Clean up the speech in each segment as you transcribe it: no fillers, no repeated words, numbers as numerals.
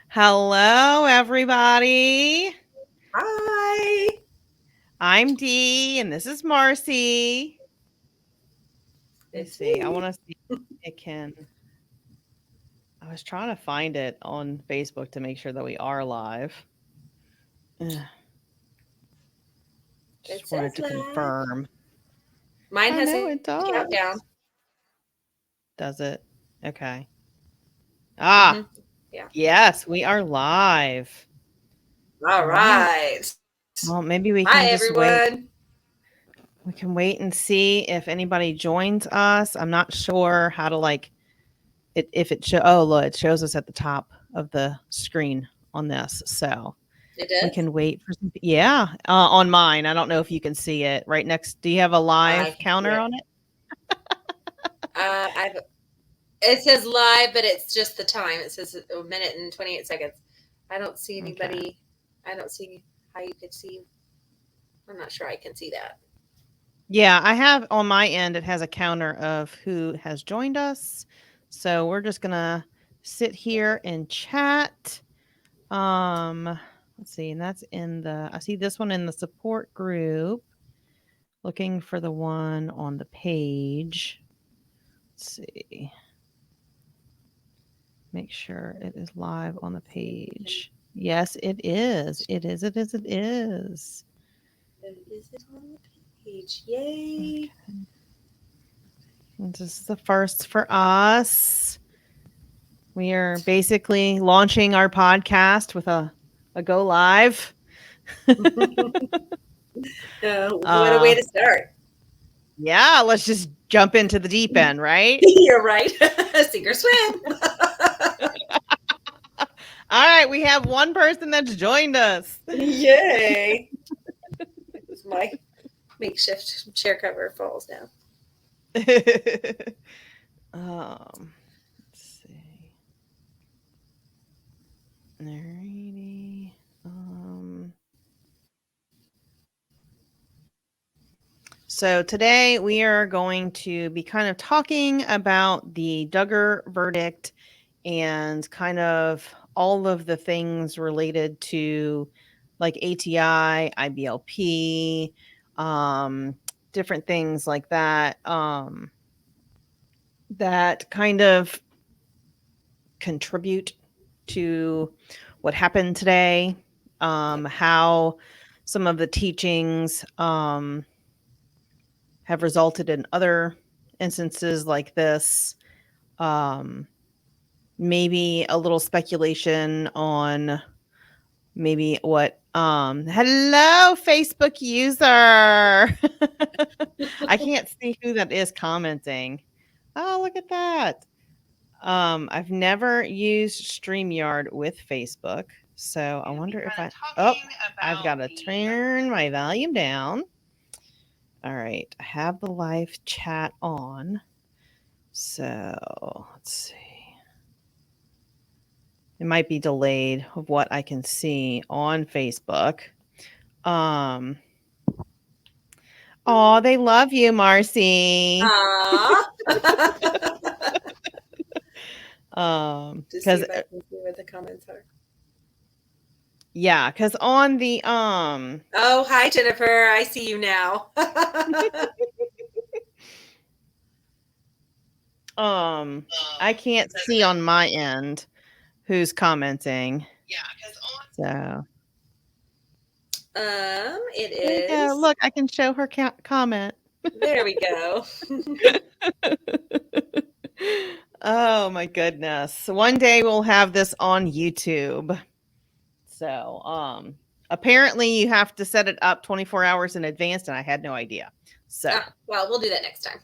Hello, everybody. Hi. I'm Dee, and this is Marcy. Let's It's see. I me. want to see if it can. I was trying to find it on Facebook to make sure that we are live. Ugh, It just wanted says to live. confirm. Mine I has know a it does. countdown. Does it? Okay. Mm-hmm. Ah, Yeah. yes, we are live. All All right. right. Well, maybe we Hi, can just wait. everyone. We can wait and see if anybody joins us. I'm not sure how to it if it show oh look, it shows us at the top of the screen on this. So It we does? can wait for some on mine. I don't know if you can see it right next. Do you have a I live can see counter it. on it? It says live, but it's just the time. It says a minute and 28 seconds. I don't see Okay. anybody. I don't see how you could see. I'm not sure I can see that. Yeah, I have on my end it has a counter of who has joined us. So we're just going to sit here and chat. Let's see, and that's I see this one in the support group. Looking for the one on the page. Let's see. Make sure it is live on the page. Yes, it is. It is. It is. It is. Is it on the page? Yay. Okay. This is the first for us. We are basically launching our podcast with a go live. What a way to start. Yeah, let's just jump into the deep end, right? You're right. Sink or swim. All right, we have one person that's joined us. Yay. My makeshift chair cover falls down. Let's see. Alrighty. So today we are going to be kind of talking about the Duggar verdict and kind of all of the things related to like ATI, IBLP, different things like that. That kind of contribute to what happened today, how some of the teachings have resulted in other instances like this. Maybe a little speculation on maybe what hello Facebook user. I can't see who that is commenting. Oh, look at that. I've never used StreamYard with Facebook, so I wonder if I've got to turn my volume down. All right, I have the live chat on. So let's see. It might be delayed of what I can see on Facebook. Oh, they love you, Marcy. Just see Because if I can see what the comments are. yeah, because on the Oh, hi Jennifer. I see you now. I can't see on my end who's commenting. So it yeah, is. look, I can show her comment. There we go. Oh my goodness. One day we'll have this on YouTube. So, apparently you have to set it up 24 hours in advance and I had no idea. So, well, we'll do that next time.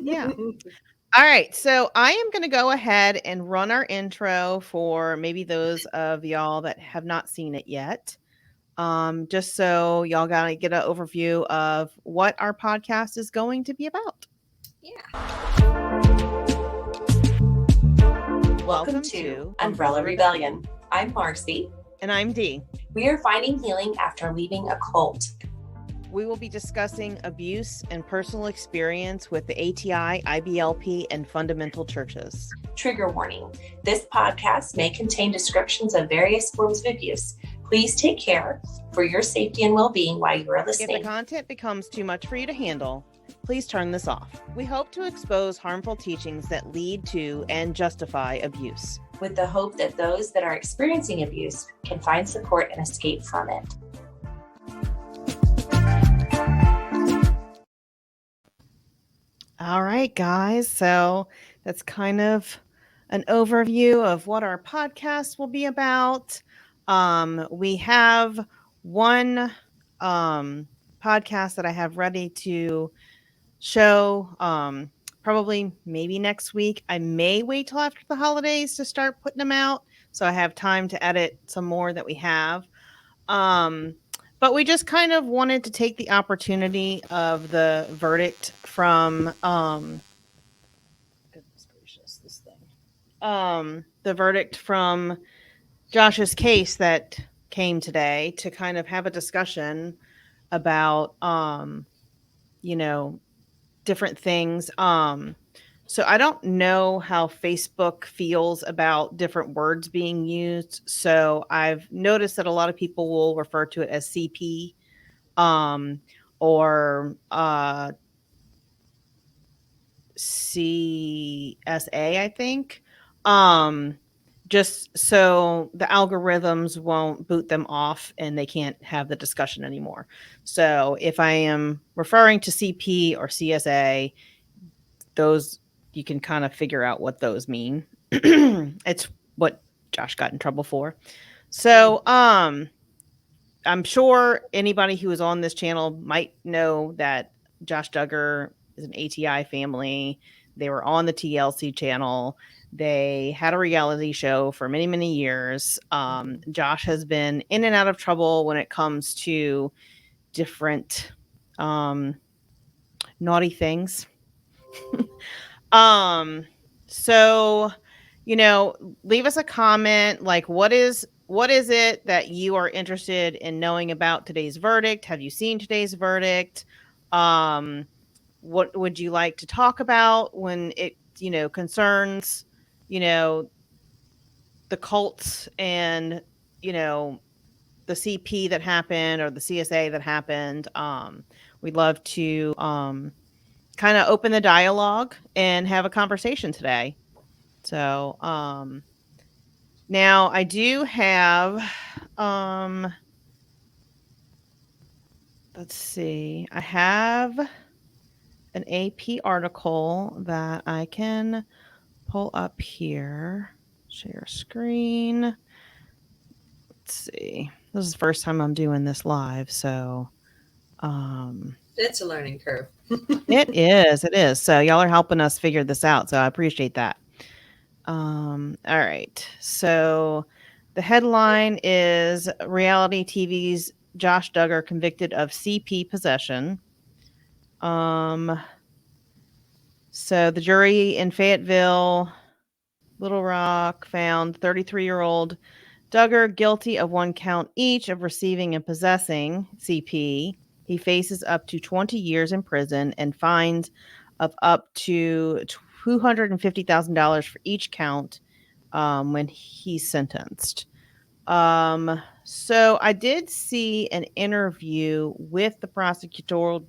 yeah. All right. So, I am going to go ahead and run our intro for maybe those of y'all that have not seen it yet. Just so y'all got to get an overview of what our podcast is going to be about. Yeah. Welcome to Umbrella Rebellion. I'm Marcy. And I'm Dee. We are finding healing after leaving a cult. We will be discussing abuse and personal experience with the ATI, IBLP, and fundamental churches. Trigger warning. This podcast may contain descriptions of various forms of abuse. Please take care for your safety and well-being while you are listening. If the content becomes too much for you to handle, please turn this off. We hope to expose harmful teachings that lead to and justify abuse, with the hope that those that are experiencing abuse can find support and escape from it. All right, guys. So that's kind of an overview of what our podcast will be about. We have one podcast that I have ready to show probably maybe next week. I may wait till after the holidays to start putting them out, so I have time to edit some more that we have. But we just kind of wanted to take the opportunity of the verdict from goodness gracious, this thing. The verdict from Josh's case that came today to kind of have a discussion about different things. So I don't know how Facebook feels about different words being used. So I've noticed that a lot of people will refer to it as CP, or CSA, I think. Just so the algorithms won't boot them off and they can't have the discussion anymore. So if I am referring to CP or CSA, those you can kind of figure out what those mean. It's what Josh got in trouble for. So I'm sure anybody who is on this channel might know that Josh Duggar is an ATI family. They were on the TLC channel. They had a reality show for many, many years. Josh has been in and out of trouble when it comes to different naughty things. So, leave us a comment. Like, what is it that you are interested in knowing about today's verdict? Have you seen today's verdict? What would you like to talk about when it, concerns, the cults and, the CP that happened or the CSA that happened? We'd love to, kind of open the dialogue and have a conversation today. So, now I do have, let's see, I have an AP article that I can pull up here, share screen. Let's see, this is the first time I'm doing this live. So, it's a learning curve. It is. So y'all are helping us figure this out. So I appreciate that. All right. So the headline is reality TV's Josh Duggar convicted of CP possession. So the jury in Fayetteville, Little Rock found 33-year-old Duggar guilty of one count each of receiving and possessing CP. He faces up to 20 years in prison and fines of up to $250,000 for each count when he's sentenced. So I did see an interview with the prosecutorial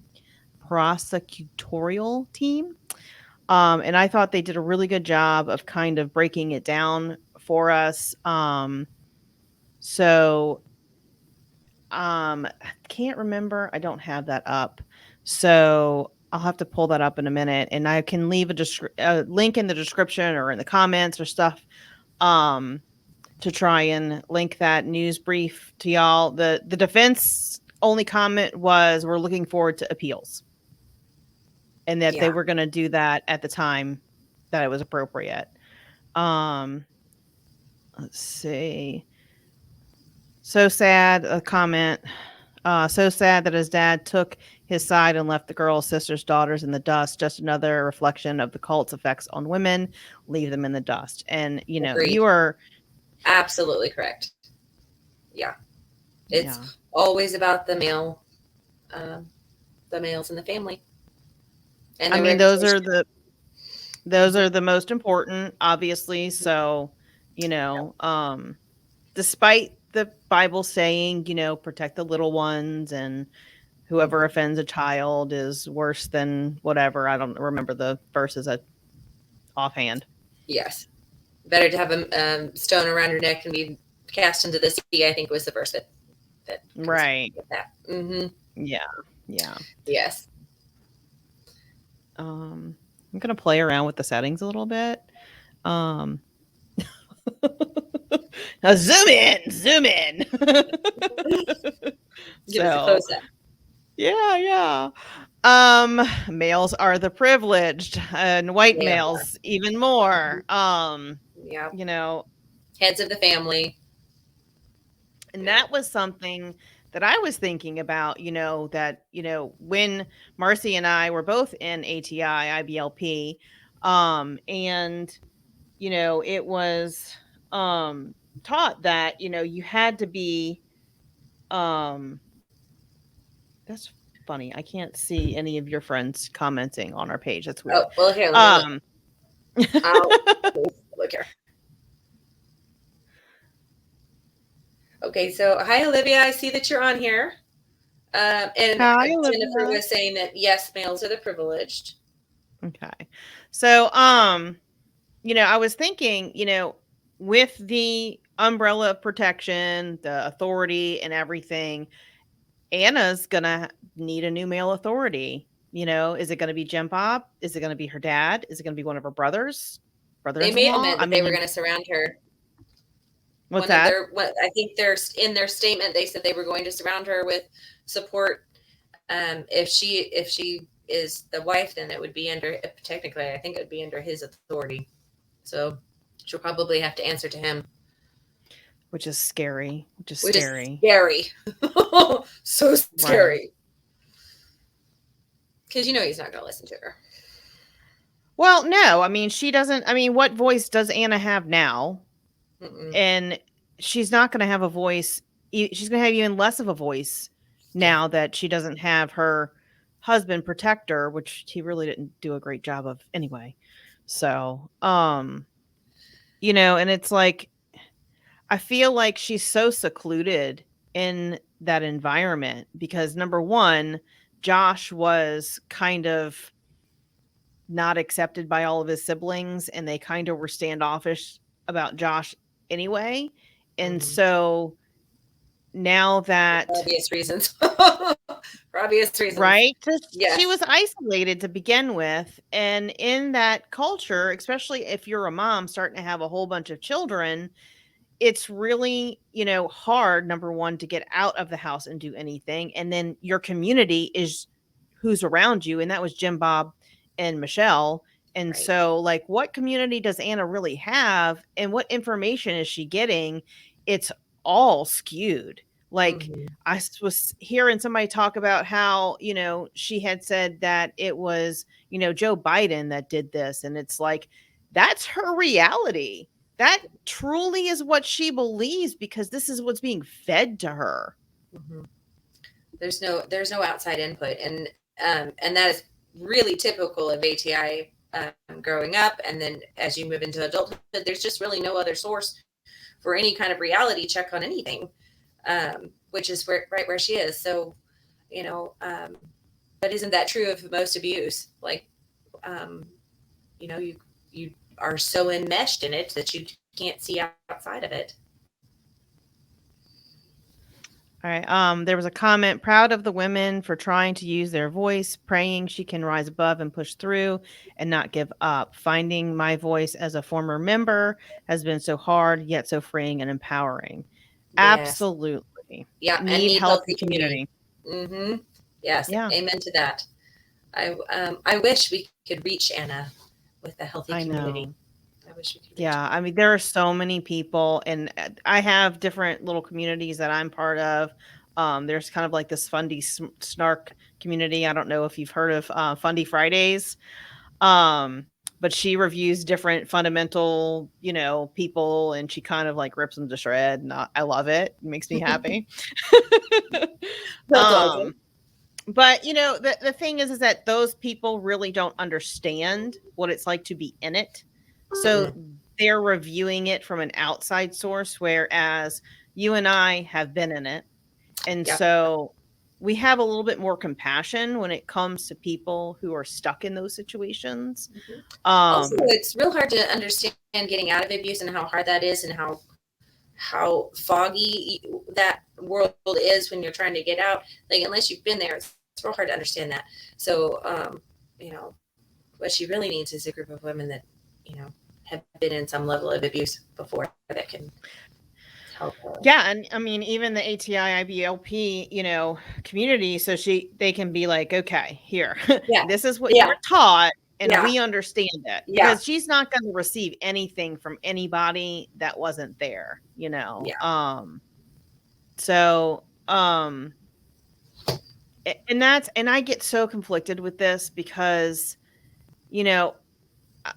team. And I thought they did a really good job of kind of breaking it down for us. I can't remember. I don't have that up. So I'll have to pull that up in a minute, and I can leave a link in the description or in the comments or stuff to try and link that news brief to y'all. The defense only comment was, we're looking forward to appeals, and that they were going to do that at the time that it was appropriate. Let's see. So sad, a comment. So sad that his dad took his side and left the girls, sisters, daughters in the dust. Just another reflection of the cult's effects on women. Leave them in the dust. And, Agreed. You are absolutely correct. Yeah. It's always about the male the males in the family and I their mean, reputation. those are the most important, obviously. So, despite the Bible saying, protect the little ones and whoever Mhm. offends a child is worse than whatever. I don't remember the verses offhand. Yes. Better to have a stone around your neck and be cast into the sea, I think was the verse that comes Right. with that. Hmm. Yeah. Yeah. Yes. I'm gonna play around with the settings a little bit. Um, now zoom in. Give us a So, close up. yeah. Males are the privileged, and white They are. males even more. Yeah. You know, Heads of the family. and Yeah. that was something that I was thinking about, that, when Marcy and I were both in ATI, IBLP, and, it was taught that, you had to be, um, that's funny. I can't see any of your friends commenting on our page. That's Oh, weird. well, here, let me look. Um, I'll look here. Okay, so hi, Olivia. I see that you're on here. And Hi, Jennifer Olivia. was saying that, yes, males are the privileged. Okay. So, I was thinking, with the umbrella of protection, the authority and everything, Anna's gonna need a new male authority. Is it gonna be Jim Bob? Is it gonna be her dad? Is it gonna be one of her They made a brothers-in-law? comment I that they were mean, going to surround her. what's that? I think there's in their statement, they said they were going to surround her with support. If she is the wife, then it would be under, technically, I think it would be under his authority. So she'll probably have to answer to him, Which is scary. Which is which is scary. scary. So Right. scary. Because he's not going to listen to her. Well, no, I mean, she doesn't. I mean, what voice does Anna have now? Mm-mm. And she's not going to have a voice. She's going to have even less of a voice now that she doesn't have her husband protect her, which he really didn't do a great job of anyway. So, and it's like, I feel like she's so secluded in that environment because number one, Josh was kind of not accepted by all of his siblings and they kind of were standoffish about Josh anyway. And Mm-hmm. so now For that obvious reasons. For obvious reasons. right, 'cause she Yes. was isolated to begin with, and in that culture, especially if you're a mom starting to have a whole bunch of children, it's really, hard, number one, to get out of the house and do anything. And then your community is who's around you. And that was Jim Bob and Michelle. And Right. so, like, what community does Anna really have? And what information is she getting? It's all skewed. Like, Mm-hmm. was hearing somebody talk about how, she had said that it was, Joe Biden that did this. And it's like, that's her reality. That truly is what she believes because this is what's being fed to her. Mm-hmm. There's no outside input, and that is really typical of ATI growing up, and then as you move into adulthood, there's just really no other source for any kind of reality check on anything, which is right where she is. So, but isn't that true of most abuse? Like, you are so enmeshed in it that you can't see outside of it. All right. There was a comment proud of the women for trying to use their voice, praying she can rise above and push through and not give up. Finding my voice as a former member has been so hard, yet so freeing and empowering. Yes. Absolutely. Yeah, and Need need healthy healthy community. Mm-hmm. Yes, Yeah, amen to that. I wish we could reach Anna with a healthy I community. know. I wish we could reach. Yeah, I mean, there are so many people, and I have different little communities that I'm part of. There's kind of like this Fundy Snark community. I don't know if you've heard of Fundy Fridays, um, but she reviews different fundamental, people, and she kind of like rips them to shred. And I love it. It makes me happy. That's um, awesome. But the thing is that those people really don't understand what it's like to be in it. So they're reviewing it from an outside source, whereas you and I have been in it. And Yep. so we have a little bit more compassion when it comes to people who are stuck in those situations. Also, it's real hard to understand getting out of abuse and how hard that is, and how foggy that world is when you're trying to get out. Like, unless you've been there, it's real hard to understand that. So, what she really needs is a group of women that, have been in some level of abuse before that can help her. Yeah, and I mean, even the ATI IBLP, community, so they can be like, okay, here, this is what you were taught, and we understand it, because she's not going to receive anything from anybody that wasn't there, So, and I get so conflicted with this because,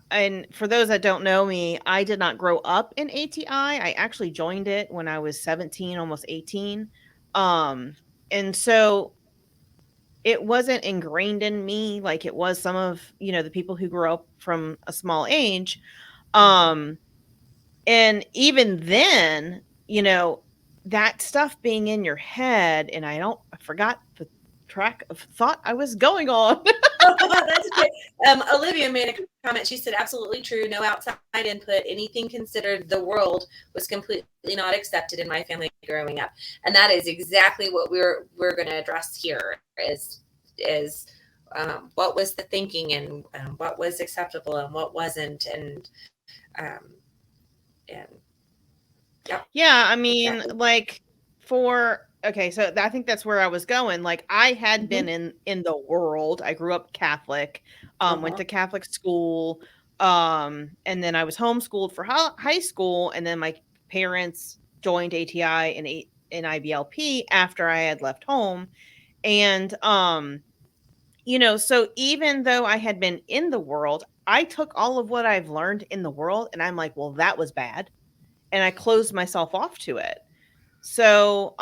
and for those that don't know me, I did not grow up in ATI. I actually joined it when I was 17, almost 18. And so it wasn't ingrained in me like it was some of, the people who grew up from a small age. And even then, that stuff being in your head, and I forgot the track of thought I was going on. That's okay. Olivia made a comment. She said, absolutely true. No outside input. Anything considered the world was completely not accepted in my family growing up. And that is exactly what we're going to address here is what was the thinking, and what was acceptable and what wasn't. And yeah, I mean, exactly. Okay, so I think that's where I was going. Like, I had been in the world. I grew up Catholic, went to Catholic school, and then I was homeschooled for high school, and then my parents joined ATI and IBLP after I had left home. And so even though I had been in the world, I took all of what I've learned in the world, and I'm like, well, that was bad. And I closed myself off to it. So,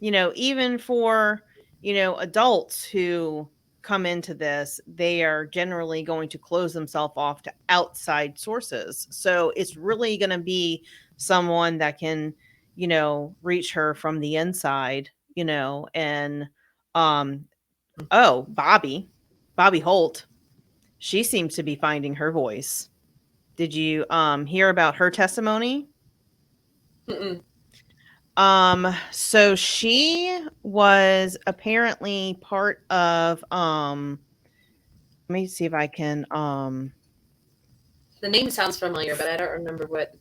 even for, adults who come into this, they are generally going to close themselves off to outside sources. So it's really going to be someone that can, reach her from the inside, and, Bobby Holt, she seems to be finding her voice. Did you, hear about her testimony? Mm-mm. So she was apparently part of, let me see if I can, the name sounds familiar, but I don't remember what.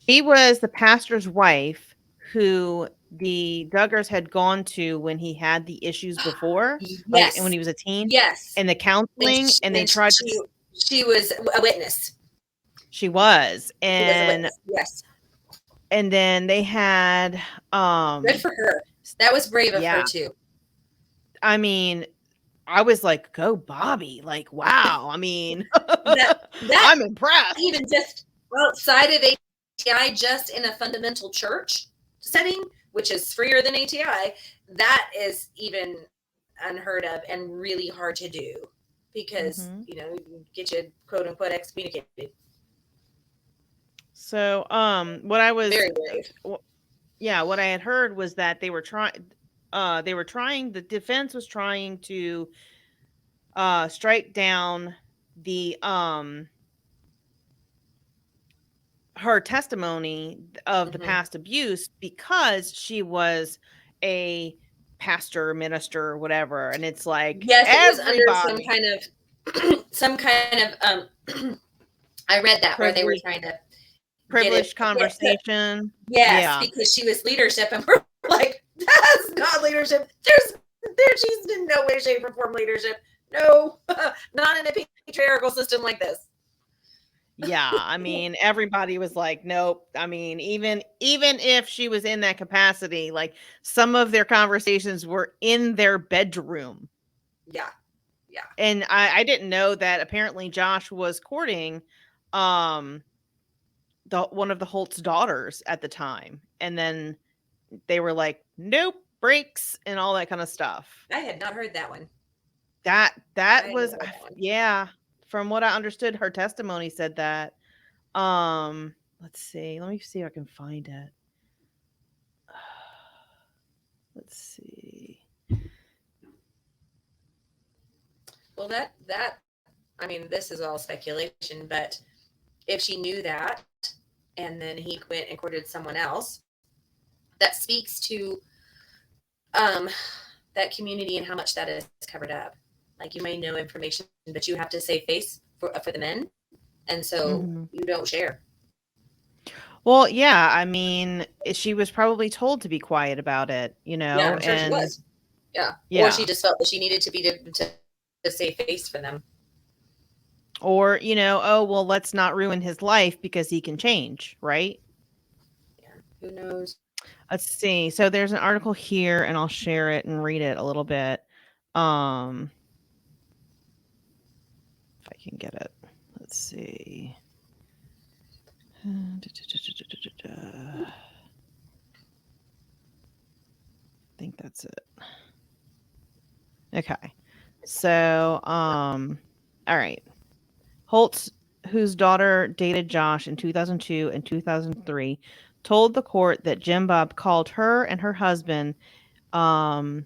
She was the pastor's wife who the Duggars had gone to when he had the issues before, like when he was a teen. Yes. And the counseling, and they tried to. She was a witness. She was. And yes. And then they had good for her. That was brave of her too. I mean, I was like, go Bobby. Like, wow. I mean, that I'm impressed. Even just outside of ATI, just in a fundamental church setting, which is freer than ATI, that is even unheard of and really hard to do because, you get you quote unquote excommunicated. So, what I was very brave. What I had heard was that the defense was trying to strike down the her testimony of the past abuse because she was a pastor, minister, whatever, and it's like, yes, it was under some kind of I read that where they were trying to privileged conversation. Yes, because she was leadership, and we're like, that's not leadership. She's in no way, shape, or form leadership. No, not in a patriarchal system like this. Yeah, I mean, everybody was like, nope. I mean, even if she was in that capacity, like some of their conversations were in their bedroom. Yeah. And I didn't know that apparently Josh was courting one of the Holt's daughters at the time. And then they were like, nope, brakes and all that kind of stuff. I had not heard that one. That I was, know that one. yeah, from what I understood, her testimony said that. Let's see. Let me see if I can find it. Let's see. Well, I mean, this is all speculation, but if she knew that and then he went and courted someone else, that speaks to that community and how much that is covered up. Like, you may know information, but you have to save face for the men, and so you don't share. Well, yeah, I mean, she was probably told to be quiet about it, Yeah, I'm sure and she was. Yeah. yeah. Or she just felt that she needed to be to save face for them. Or, oh, well, let's not ruin his life because he can change, right? Yeah. Who knows? Let's see. So there's an article here, and I'll share it and read it a little bit. If I can get it. Let's see. I think that's it. Okay. So, all right. Holtz, whose daughter dated Josh in 2002 and 2003, told the court that Jim Bob called her and her husband, I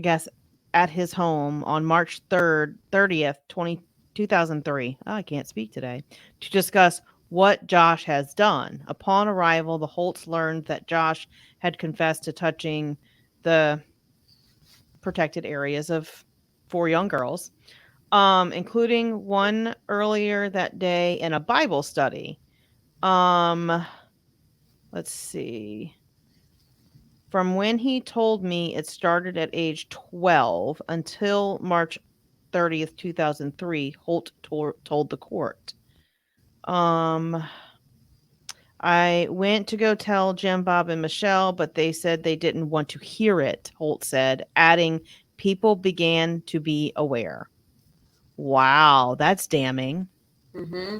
guess, at his home on March 30th, 2003. Oh, I can't speak today. To discuss what Josh has done. Upon arrival, the Holtz learned that Josh had confessed to touching the protected areas of 4 young girls, including one earlier that day in a Bible study. Let's see. From when he told me it started at age 12 until March 30th, 2003, Holt told the court. I went to go tell Jim, Bob, and Michelle, but they said they didn't want to hear it, Holt said, adding, people began to be aware. Wow, that's damning. Mm-hmm.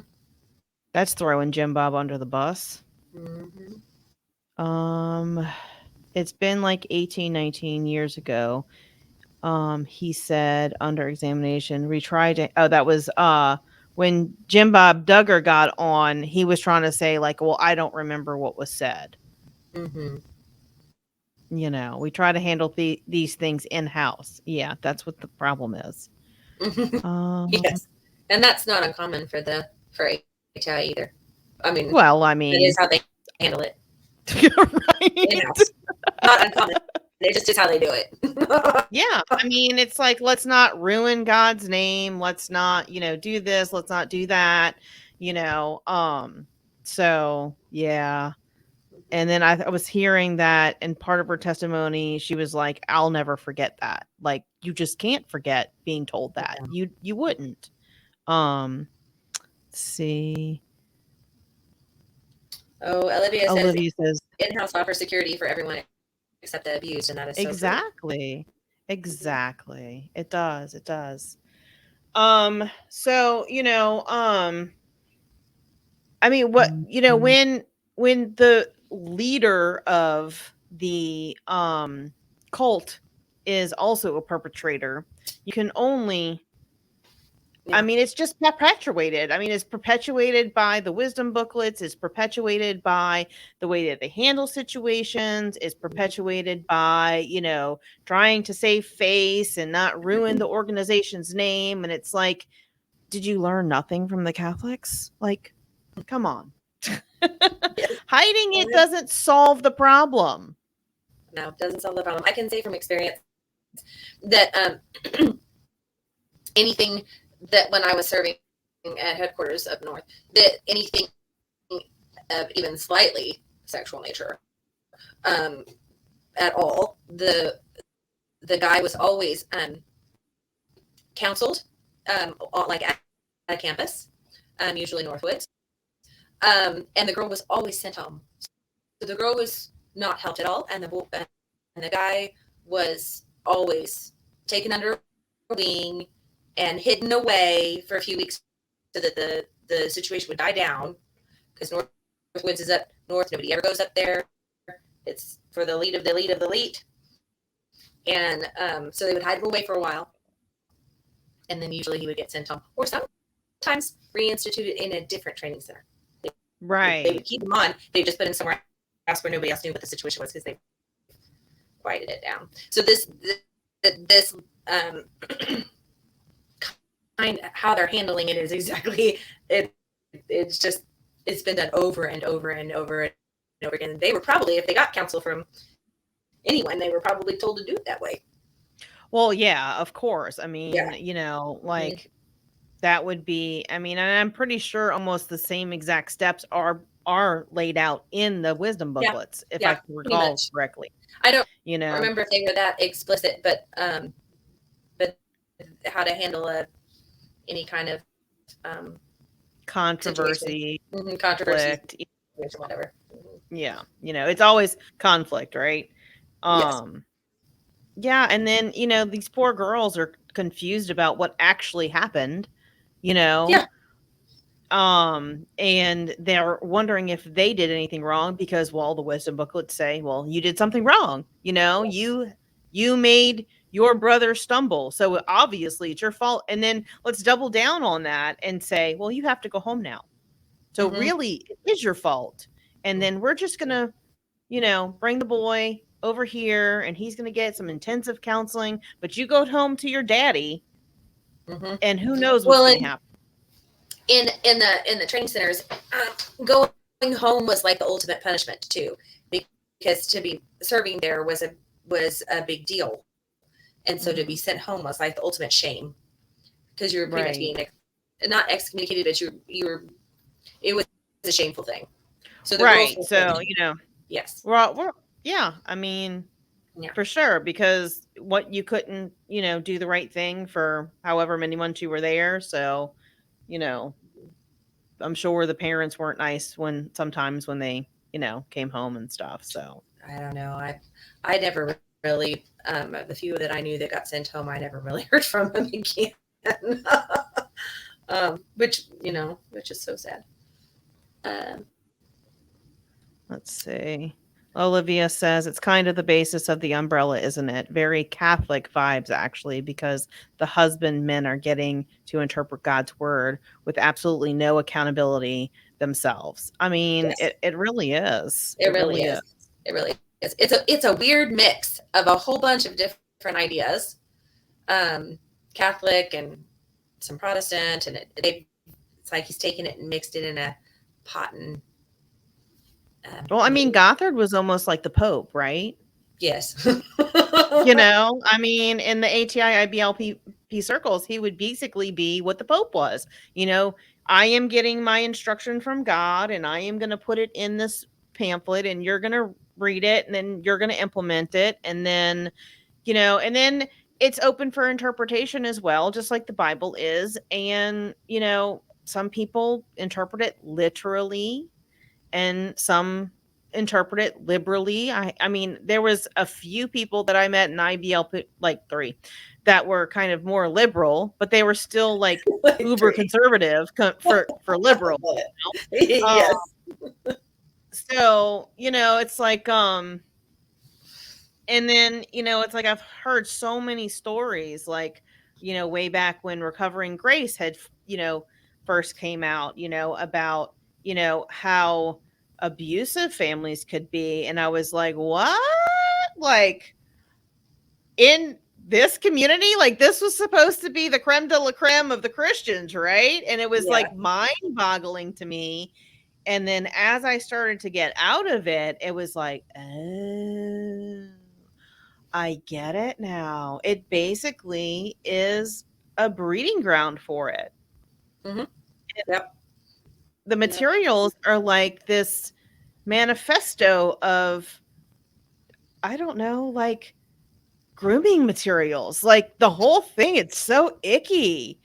That's throwing Jim Bob under the bus. Mm-hmm. It's been like 18, 19 years ago. He said under examination, retried it. Oh, that was when Jim Bob Duggar got on, he was trying to say, like, well, I don't remember what was said. Mm-hmm. We try to handle these things in-house. Yeah, that's what the problem is. Yes. And that's not uncommon for HI either. That is how they handle it. Right. In-house. Not uncommon. It just is how they do it. Yeah. It's like, let's not ruin God's name. Let's not, do this. Let's not do that. So yeah. And then I was hearing that in part of her testimony, she was like, I'll never forget that. Like, you just can't forget being told that. Yeah. You wouldn't. Let's see. Oh, Olivia says in-house offers security for everyone except the abused, and that is exactly. So exactly. It does. So, when the leader of the cult is also a perpetrator, you can only it's just perpetuated. It's perpetuated by the wisdom booklets, it's perpetuated by the way that they handle situations, it's perpetuated by, trying to save face and not ruin the organization's name. And it's like, did you learn nothing from the Catholics? Like, come on. Hiding it doesn't solve the problem. No, it doesn't solve the problem. I can say from experience that anything that when I was serving at headquarters up north, that anything of even slightly sexual nature at all, the guy was always counseled like at campus, usually Northwoods, and the girl was always sent home. So the girl was not helped at all, and the guy was always taken under a wing and hidden away for a few weeks so that the situation would die down, because Northwoods is up north. Nobody ever goes up there. It's for the elite of the elite of the elite. And so they would hide him away for a while, and then usually he would get sent home, or sometimes reinstituted in a different training center. Right. They would keep him on. They just put him somewhere else where nobody else knew what the situation was because they quieted it down. So this kind of how they're handling it is exactly it. It's been done over and over and over and over again. They were probably, if they got counsel from anyone, they were probably told to do it that way. Well, yeah, of course. I mean, Yeah. you know, like that would be, I mean, and I'm pretty sure almost the same exact steps are laid out in the wisdom booklets, if I can recall correctly. I don't remember if they were that explicit, but how to handle any kind of controversy, conflict, whatever. Yeah, you know, it's always conflict, right? Yes. Yeah, and then, you know, these poor girls are confused about what actually happened, you know? Yeah. And they're wondering if they did anything wrong because, well, the wisdom booklets say, well, you did something wrong, you know? Yes. You made your brother stumble, so obviously it's your fault. And then let's double down on that and say, well, you have to go home now. So really, it is your fault. And then we're just going to, you know, bring the boy over here and he's going to get some intensive counseling, but you go home to your daddy and who knows what's going to happen. In the training centers, going home was like the ultimate punishment too, because to be serving there was a big deal. And so to be sent home was like the ultimate shame, because you were pretty much being not excommunicated, but it was a shameful thing. So so, you know, yes. We're yeah, I mean, for sure, because what you couldn't, you know, do the right thing for however many months you were there. So, you know, I'm sure the parents weren't nice sometimes when they, you know, came home and stuff. So I don't know. I never really, the few that I knew that got sent home, I never really heard from them again. Which is so sad. Let's see. Olivia says it's kind of the basis of the umbrella, isn't it? Very Catholic vibes, actually, because the husbandmen are getting to interpret God's word with absolutely no accountability themselves. I mean, it really is. It really is. It really is. It's a weird mix of a whole bunch of different ideas, Catholic and some Protestant, and it's like he's taken it and mixed it in a pot and. Well, I mean, Gothard was almost like the Pope, right? Yes. You know, I mean, in the ATI IBLP circles, he would basically be what the Pope was. You know, I am getting my instruction from God and I am going to put it in this pamphlet and you're going to read it and then you're going to implement it. And then, you know, and then it's open for interpretation as well, just like the Bible is. And, you know, some people interpret it literally and some interpret it liberally. I mean, there was a few people that I met in IBLP, like 3, that were kind of more liberal, but they were still like uber conservative for liberal. You know? Yes. So, you know, it's like, and then, you know, it's like I've heard so many stories, like, you know, way back when Recovering Grace had, you know, first came out, you know, about, you know, how abusive families could be. And I was like, what? Like, in this community? Like, this was supposed to be the creme de la creme of the Christians, right? And it was like mind-boggling to me. And then as I started to get out of it, it was like, oh, I get it now. It basically is a breeding ground for it. Yep. The materials are like this manifesto of, I don't know, like grooming materials. Like the whole thing, it's so icky.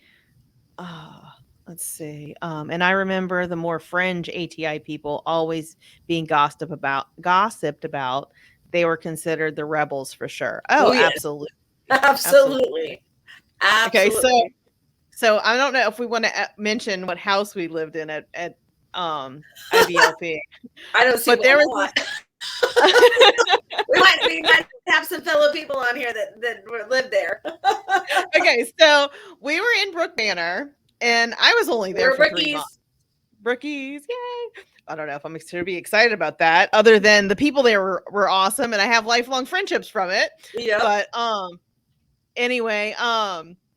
Let's see. And I remember the more fringe ATI people always being gossiped about. They were considered the rebels for sure. Oh, yes. Absolutely. Okay, so I don't know if we want to mention what house we lived in at IBLP. I don't see, but there was We might have some fellow people on here that live there. Okay, so we were in Brook Manor, and I was only there We're for 3 months. rookies. Brookies, yay! I don't know if I'm to be excited about that, other than the people there were awesome, and I have lifelong friendships from it. Yep. But anyway,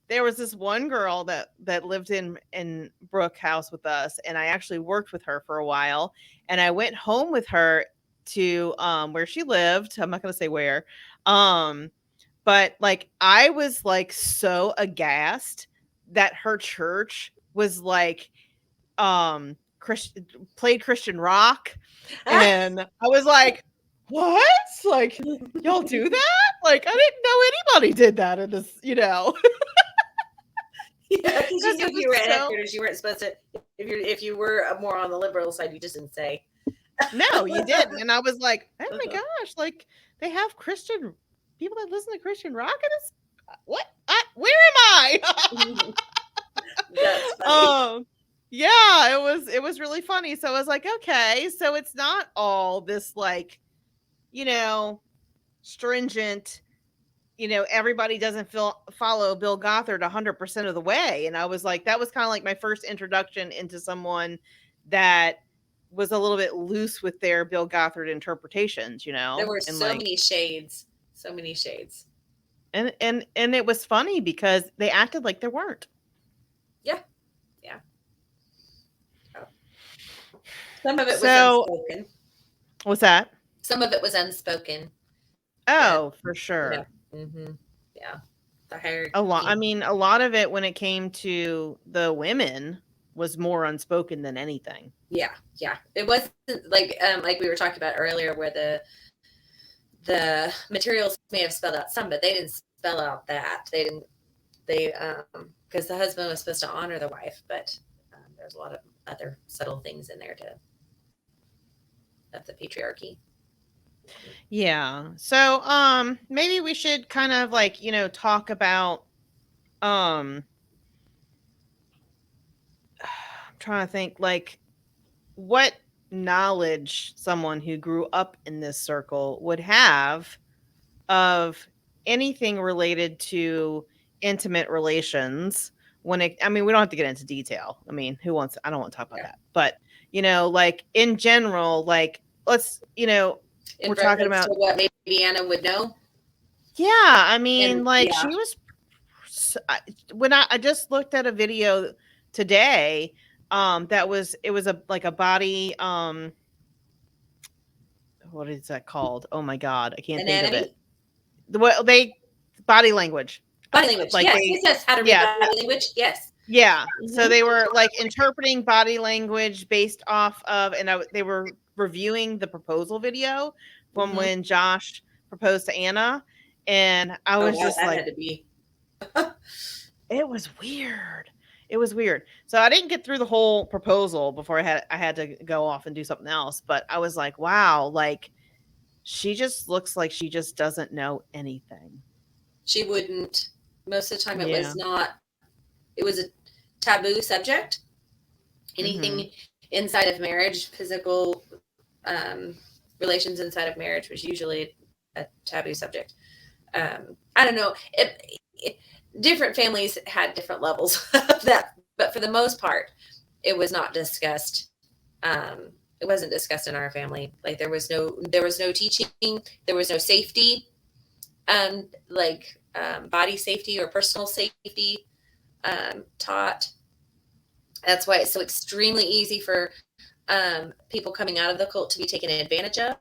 there was this one girl that lived in Brook House with us, and I actually worked with her for a while, and I went home with her to where she lived. I'm not gonna say where. But like I was like so aghast that her church was like played Christian rock, and I was like, what? Like, y'all do that? Like, I didn't know anybody did that in this, Yeah, because you 'cause knew it was you were at so headquarters. You weren't supposed to. If you were more on the liberal side, you just didn't say. no, you didn't. And I was like, oh my Uh-huh. gosh, like they have Christian people that listen to Christian rock, and it's what? Where am I? That's funny. Yeah, it was really funny. So I was like, okay, so it's not all this like, you know, stringent, everybody doesn't follow Bill Gothard 100% of the way. And I was like, that was kind of like my first introduction into someone that was a little bit loose with their Bill Gothard interpretations, There were and so like, many shades. So many shades. and it was funny because they acted like there weren't. Yeah. Oh. Some of it was So unspoken. what's that? Some of it was unspoken. Oh, for sure. Mm-hmm. Yeah. The hierarchy. A lot. I mean, a lot of it when it came to the women was more unspoken than anything. Yeah. It wasn't like we were talking about earlier, where the materials may have spelled out some, but they didn't spell out that. They didn't. They because the husband was supposed to honor the wife, but there's a lot of other subtle things in there of the patriarchy. Yeah. So maybe we should kind of like, talk about I'm trying to think like what knowledge someone who grew up in this circle would have of anything related to intimate relations I mean, we don't have to get into detail. I mean, I don't want to talk about that. But, like in general, like let's, In we're talking about to what maybe Anna would know. Yeah, I mean, And like yeah. she was when I just looked at a video today, it was a body, what is that called? Oh my god, I can't think of Anatomy? it. Well, body language. Body language. Like yes, they, it says how to read yeah, body language. Yes. yeah. So Mhm. they were like interpreting body language based off of, and they were reviewing the proposal video from Mhm. when Josh proposed to Anna, and I Oh was wow, just that like, had to be. it was weird. It was weird. So I didn't get through the whole proposal before I had to go off and do something else. But I was like, wow, like she just looks like she just doesn't know anything. She wouldn't. Most of the time, it Yeah. was not. It was a taboo subject. Anything inside of marriage, physical relations inside of marriage, was usually a taboo subject. I don't know. Different families had different levels of that, but for the most part, it was not discussed. It wasn't discussed in our family. Like there was no teaching. There was no safety, body safety or personal safety taught. That's why it's so extremely easy for people coming out of the cult to be taken advantage of,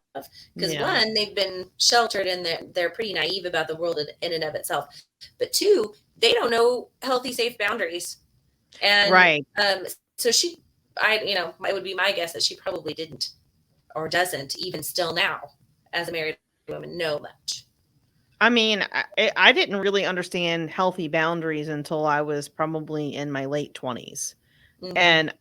because one, they've been sheltered and they're pretty naive about the world in and of itself, but two, they don't know healthy, safe boundaries. And right. So it would be my guess that she probably didn't or doesn't even still now as a married woman know much. I mean, I didn't really understand healthy boundaries until I was probably in my late 20s. Mm-hmm. And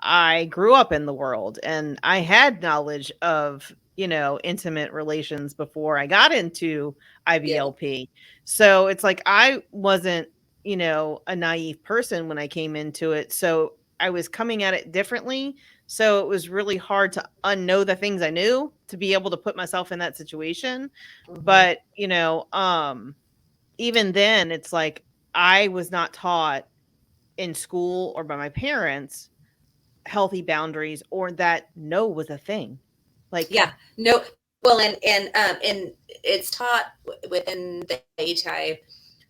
I grew up in the world and I had knowledge of, intimate relations before I got into IBLP. Yeah. So it's like I wasn't, a naive person when I came into it. So I was coming at it differently. So it was really hard to unknow the things I knew to be able to put myself in that situation. Mhm. But, even then it's like I was not taught in school or by my parents healthy boundaries or that no was a thing. Like, Yeah, no. Well, and it's taught within the HI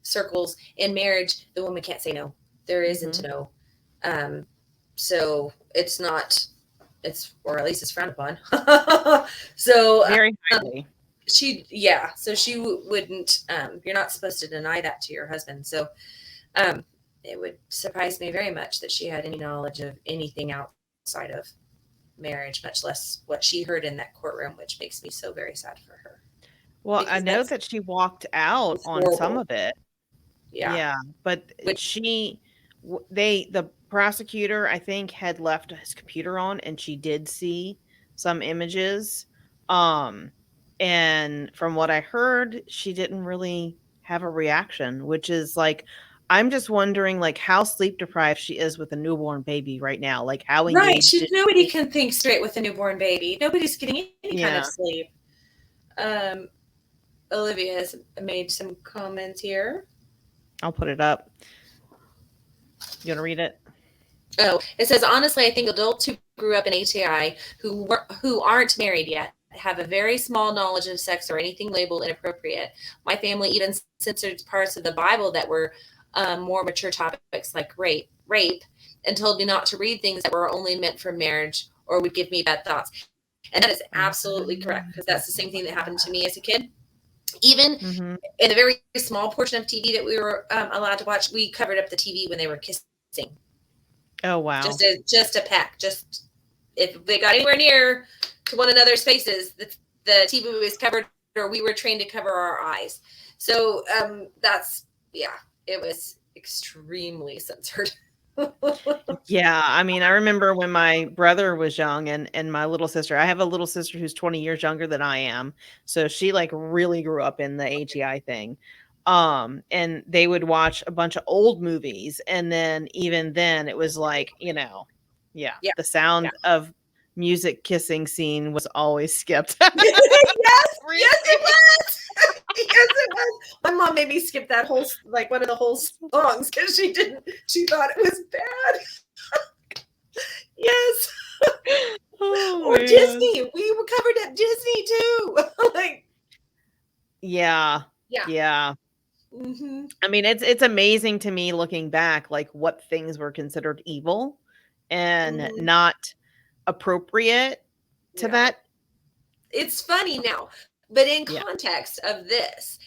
circles in marriage. The woman can't say no. There isn't a no. So it's not. It's, or at least it's frowned upon. So very highly. so she wouldn't. You're not supposed to deny that to your husband. So it would surprise me very much that she had any knowledge of anything outside of marriage, much less what she heard in that courtroom, which makes me so very sad for her. Well, I Because know that she walked out it's on some horrible. of it. Yeah. Yeah, but Which, the prosecutor, I think, had left his computer on and she did see some images. And from what I heard, she didn't really have a reaction, which is like, I'm just wondering like how sleep deprived she is with a newborn baby right now. Like how right. engaged is Nobody she? can think straight with a newborn baby. Nobody's getting any kind of Yeah, sleep. Olivia has made some comments here. I'll put it up. You want to read it? Oh, it says, honestly, I think adults who grew up in ATI who aren't married yet have a very small knowledge of sex or anything labeled inappropriate. My family even censored parts of the Bible that were more mature topics like rape, and told me not to read things that were only meant for marriage or would give me bad thoughts. And that is absolutely correct, because that's the same thing that happened to me as a kid. Even Mm-hmm. in a very small portion of TV that we were allowed to watch, we covered up the TV when they were kissing. Oh wow. Just a peck. Just if they got anywhere near to one another's faces, the TV was covered, or we were trained to cover our eyes. So it was extremely censored. Yeah, I mean, I remember when my brother was young and my little sister. I have a little sister who's 20 years younger than I am. So she like really grew up in the AGI thing. And they would watch a bunch of old movies and then even then it was like, yeah, Yeah. the sound of music kissing scene was always skipped. Yes, Really? yes, it was. Yes, it was. My mom made me skip that whole, like, one of the whole songs because she thought it was bad. Yes. Oh, Or man. Disney. We were covered at Disney too. Like, Yeah. yeah. Yeah. Mm-hmm. I mean, it's amazing to me looking back, like what things were considered evil and Mhm. not appropriate to Yeah. that. It's funny now, but in Yeah. context of this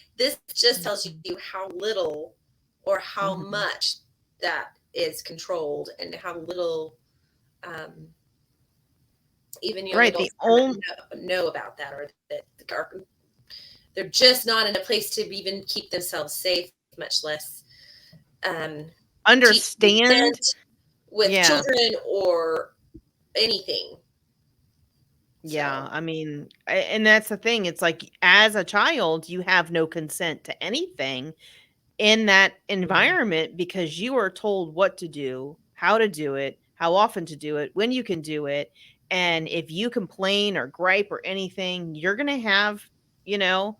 just tells you how little or how Mhm. much that is controlled, and how little even young Right. The adults only know about that, or that they're just not in a place to even keep themselves safe, much less teach understand. consent with Yeah. children or anything. Yeah. So, I mean, and that's the thing. It's like as a child, you have no consent to anything in that environment because you are told what to do, how to do it, how often to do it, when you can do it. And if you complain or gripe or anything, you're going to have, you know,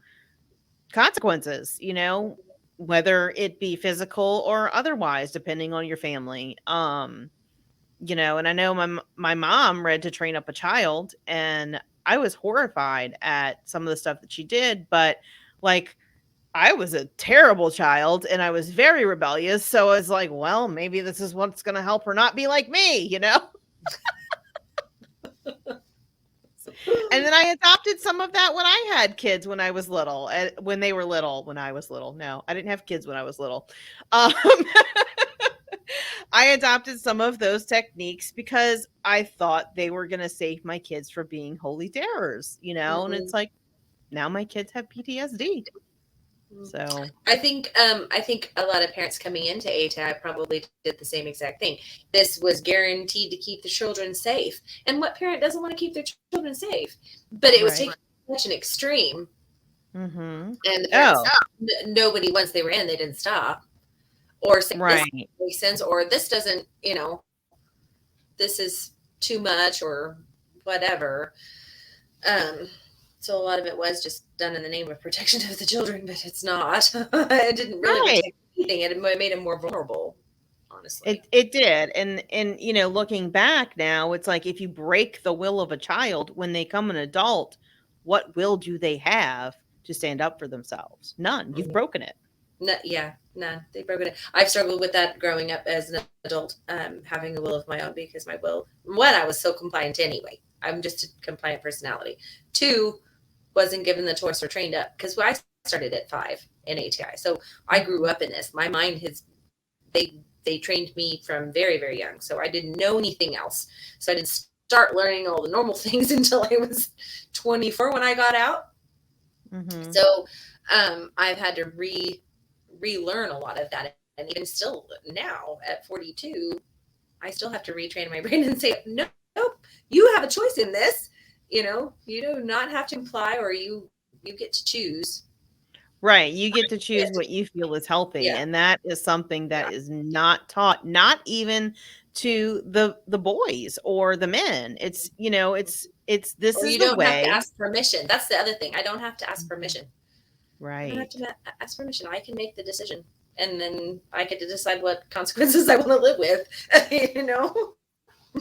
consequences, whether it be physical or otherwise, depending on your family. And I know my mom read To Train Up a Child, and I was horrified at some of the stuff that she did, but like I was a terrible child and I was very rebellious. So I was like, well, maybe this is what's going to help her not be like me. And then I adopted some of that when I had kids when I was little, when they were little, when I was little. No, I didn't have kids when I was little. I adopted some of those techniques because I thought they were going to save my kids from being holy terrors, and it's like, now my kids have PTSD. So I think a lot of parents coming into ATI probably did the same exact thing. This was guaranteed to keep the children safe, and what parent doesn't want to keep their children safe? But it was right. taken to such an extreme, Mm-hmm. and the parents, nobody, once they were in, they didn't stop, or say, Right. this makes sense, or this doesn't. This is too much or whatever. So a lot of it was just done in the name of protection of the children, but it's not. It didn't really Right. protect anything. It made them more vulnerable, honestly. It did. And looking back now, it's like if you break the will of a child when they come an adult, what will do they have to stand up for themselves? None. You've broken it. No, yeah, none. They broke it. I've struggled with that growing up as an adult, having a will of my own, because my will, one, I was so compliant anyway. I'm just a compliant personality. Two, wasn't given the choice or trained up, because I started at 5 in ATI. So I grew up in this. My mind they trained me from very, very young. So I didn't know anything else. So I didn't start learning all the normal things until I was 24 when I got out. Mm-hmm. So I've had to relearn a lot of that. And even still now at 42, I still have to retrain my brain and say, no, you have a choice in this. You do not have to imply, or you get to choose. Right. You get to choose what you feel is healthy. Yeah. And that is something that is not taught, not even to the boys or the men. It's, this Or is you the don't way. have to ask permission. That's the other thing. I don't have to ask permission. Right. I don't have to ask permission. I can make the decision, and then I get to decide what consequences I want to live with.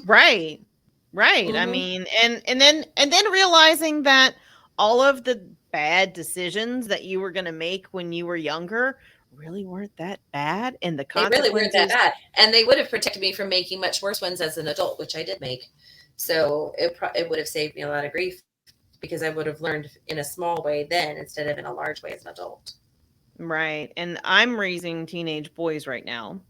Right. Right. Mm-hmm. I mean, and then realizing that all of the bad decisions that you were going to make when you were younger really weren't that bad, and the They really weren't that consequences. bad, and they would have protected me from making much worse ones as an adult, which I did make. So it would have saved me a lot of grief, because I would have learned in a small way then instead of in a large way as an adult. Right. And I'm raising teenage boys right now.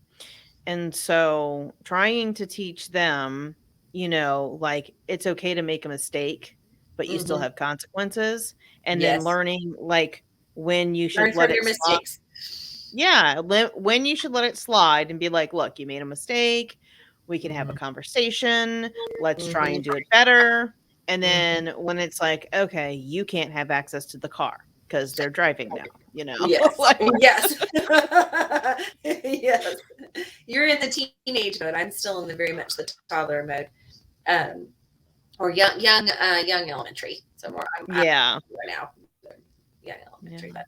And so trying to teach them, like it's okay to make a mistake, but you still Mm-hmm. have consequences. And then Yes. learning like when you Learn should from let your it slide. mistakes. Yeah. When you should let it slide and be like, look, you made a mistake. We can have a conversation. Let's try and do it better. And then when it's like, okay, you can't have access to the car because they're driving now, Yes. Like, Yes. Yes. You're in the teenage mode. I'm still in the very much the toddler mode, or young elementary. So more. I'm right now. Young elementary, but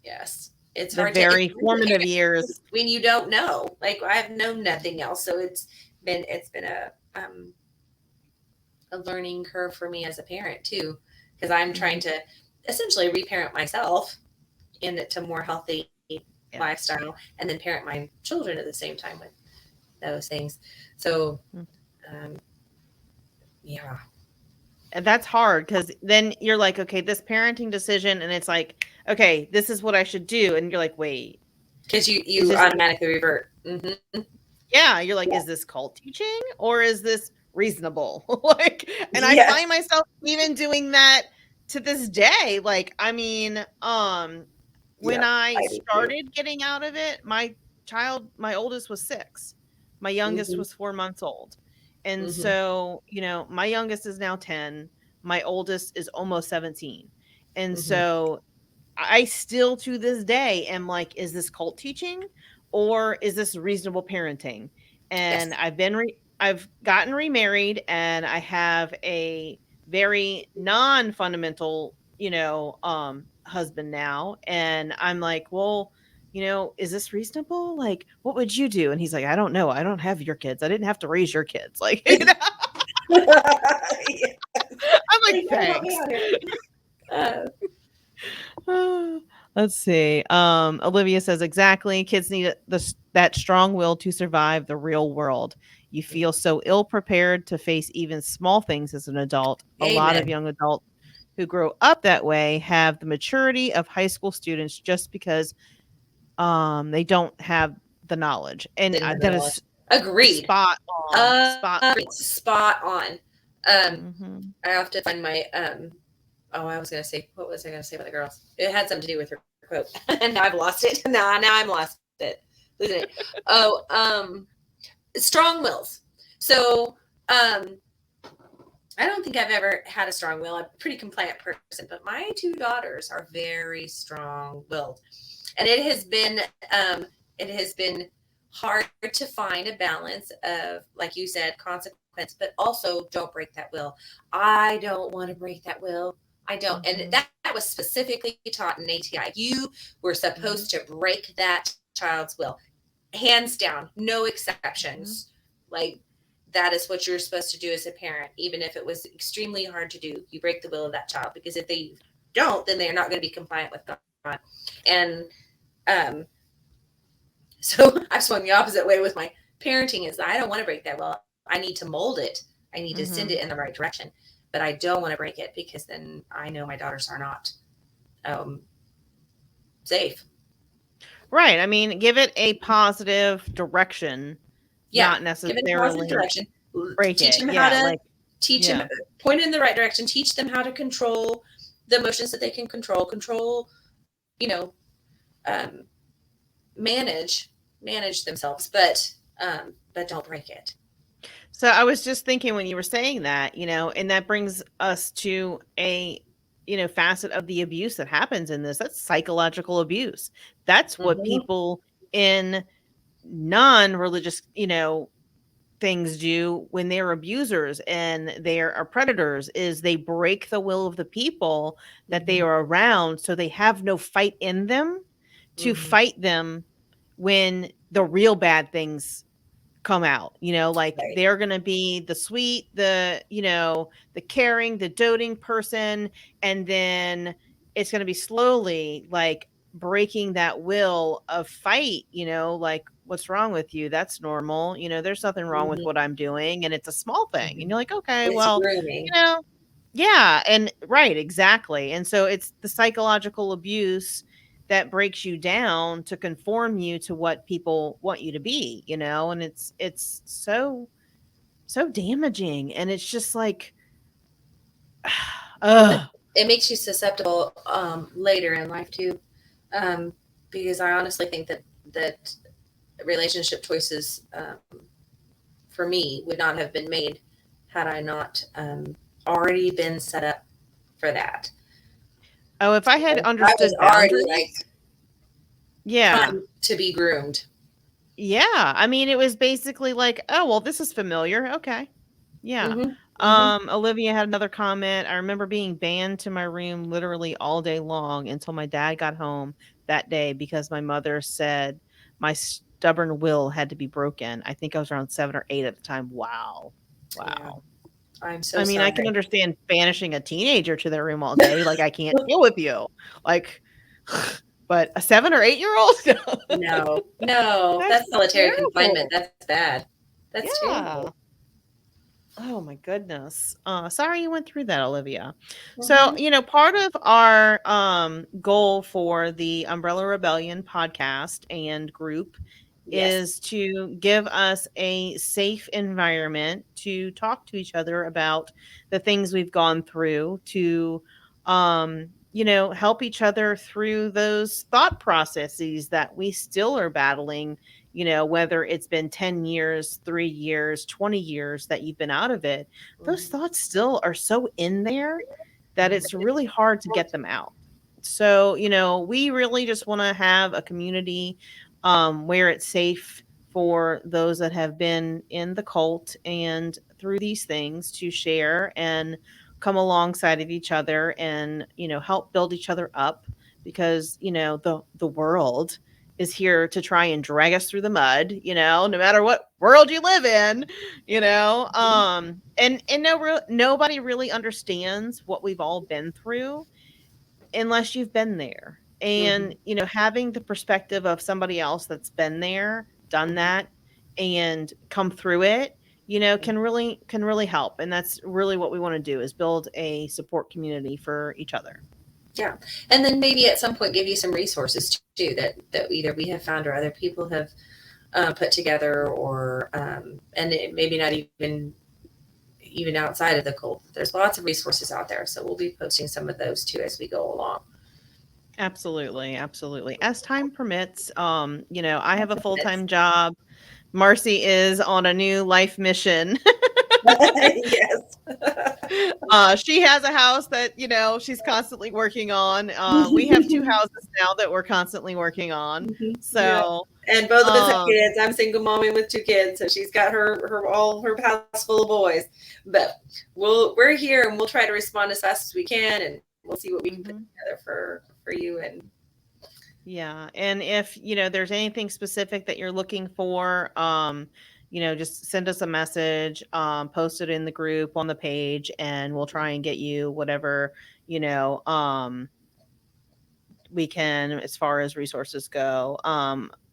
yes, it's the hard very to formative years when you don't know. Like, I have known nothing else, so it's been a learning curve for me as a parent too, because I'm trying to essentially reparent myself into more healthy lifestyle, and then parent my children at the same time with those things. So, yeah. And that's hard because then you're like, okay, this parenting decision, and it's like, okay, this is what I should do, and you're like, wait, because you automatically revert. Mm-hmm. Yeah, you're like, is this cult teaching or is this reasonable? And I find myself even doing that to this day. Like, I mean, when I started getting out of it, my oldest was 6, my youngest was 4 months old. And so, my youngest is now 10, my oldest is almost 17. And so I still to this day am like, is this cult teaching or is this reasonable parenting? And I've gotten remarried, and I have a very non-fundamental, husband now. And I'm like, well, is this reasonable? Like, what would you do? And he's like, I don't know. I don't have your kids. I didn't have to raise your kids. Like, I'm like, thanks. Let's see. Olivia says, exactly. Kids need that strong will to survive the real world. You feel so ill prepared to face even small things as an adult. Amen. A lot of young adults who grow up that way have the maturity of high school students just because they don't have the knowledge. And that is agreed. Spot on. Spot on. I have to find my what was I going to say about the girls? It had something to do with her quote. And now I've lost it. Now I'm lost it. Losing it. Strong wills. So, I don't think I've ever had a strong will. I'm a pretty compliant person, but my 2 daughters are very strong-willed. And it has been hard to find a balance of, like you said, consequences consequence, but also don't break that will. I don't want to break that will. I don't. Mhm. And that was specifically taught in ATI. You were supposed to break that child's will. Hands down, no exceptions. Like, that is what you're supposed to do as a parent, even if it was extremely hard to do. You break the will of that child, because if they don't, then they're not going to be compliant with God. And so I've swung the opposite way with my parenting. Is I don't want to break that will. I need to mold it. I need to send it in the right direction, but I don't want to break it, because then I know my daughters are not safe. Right. I mean, give it a positive direction, not Give it a positive necessarily direction. break Teach it. them how to Like, teach them, point in the right direction. Teach them how to control the emotions that they can control, you know, manage themselves, but don't break it. so I was just thinking when you were saying that, and that brings us to a, facet of the abuse that happens in this. That's psychological abuse. That's what people in non-religious, things do when they're abusers and they are predators, is they break the will of the people that they are around, so they have no fight in them to fight them when the real bad things come out. Like, they're going to be the sweet, the caring, the doting person, and then it's going to be slowly like breaking that will of fight, like, what's wrong with you? That's normal. There's nothing wrong with what I'm doing, and it's a small thing. And you're like, okay, It's well, grooming. yeah, and right, exactly. And so it's the psychological abuse that breaks you down to conform you to what people want you to be, and it's so damaging. And it's just like, it makes you susceptible later in life too, because I honestly think that relationship choices for me would not have been made had I not already been set up for that. If I had I understood was already boundaries, yeah, to be groomed. yeah. I mean, it was basically like, oh, well, this is familiar. Okay. Yeah. Olivia had another comment. I remember being banned to my room literally all day long until my dad got home that day, because my mother said my stubborn will had to be broken. I think I was around 7 or 8 at the time. Wow. Yeah. I'm so I mean, sorry. I can understand banishing a teenager to their room all day. Like, I can't deal with you. Like, but a 7 or 8-year-old? No, that's solitary confinement. That's bad. That's terrible. Oh my goodness. Sorry you went through that, Olivia. So, part of our goal for the Umbrella Rebellion podcast and group is to give us a safe environment to talk to each other about the things we've gone through, to help each other through those thought processes that we still are battling, whether it's been 10 years, 3 years, 20 years that you've been out of it. Those thoughts still are so in there that it's really hard to get them out. So, we really just want to have a community where it's safe for those that have been in the cult and through these things to share and come alongside of each other and, help build each other up, because, the world is here to try and drag us through the mud, no matter what world you live in, and nobody really understands what we've all been through unless you've been there. And, having the perspective of somebody else that's been there, done that, and come through it, can really help. And that's really what we want to do, is build a support community for each other. Yeah. And then maybe at some point give you some resources too that either we have found or other people have put together, or and it maybe not even outside of the cult. There's lots of resources out there. So we'll be posting some of those too as we go along. Absolutely. As time permits, I have a full-time job. Marcy is on a new life mission. Yes. She has a house that, she's constantly working on. We have 2 houses now that we're constantly working on. So, And both of us have Um, kids. I'm single mommy with 2 kids, so she's got all her house full of boys. But we're here and we'll try to respond as fast as we can, and we'll see what we can put mhm. together for you. And Yeah, and if, there's anything specific that you're looking for, just send us a message, post it in the group on the page, and we'll try and get you whatever, you know, we can as far as resources go.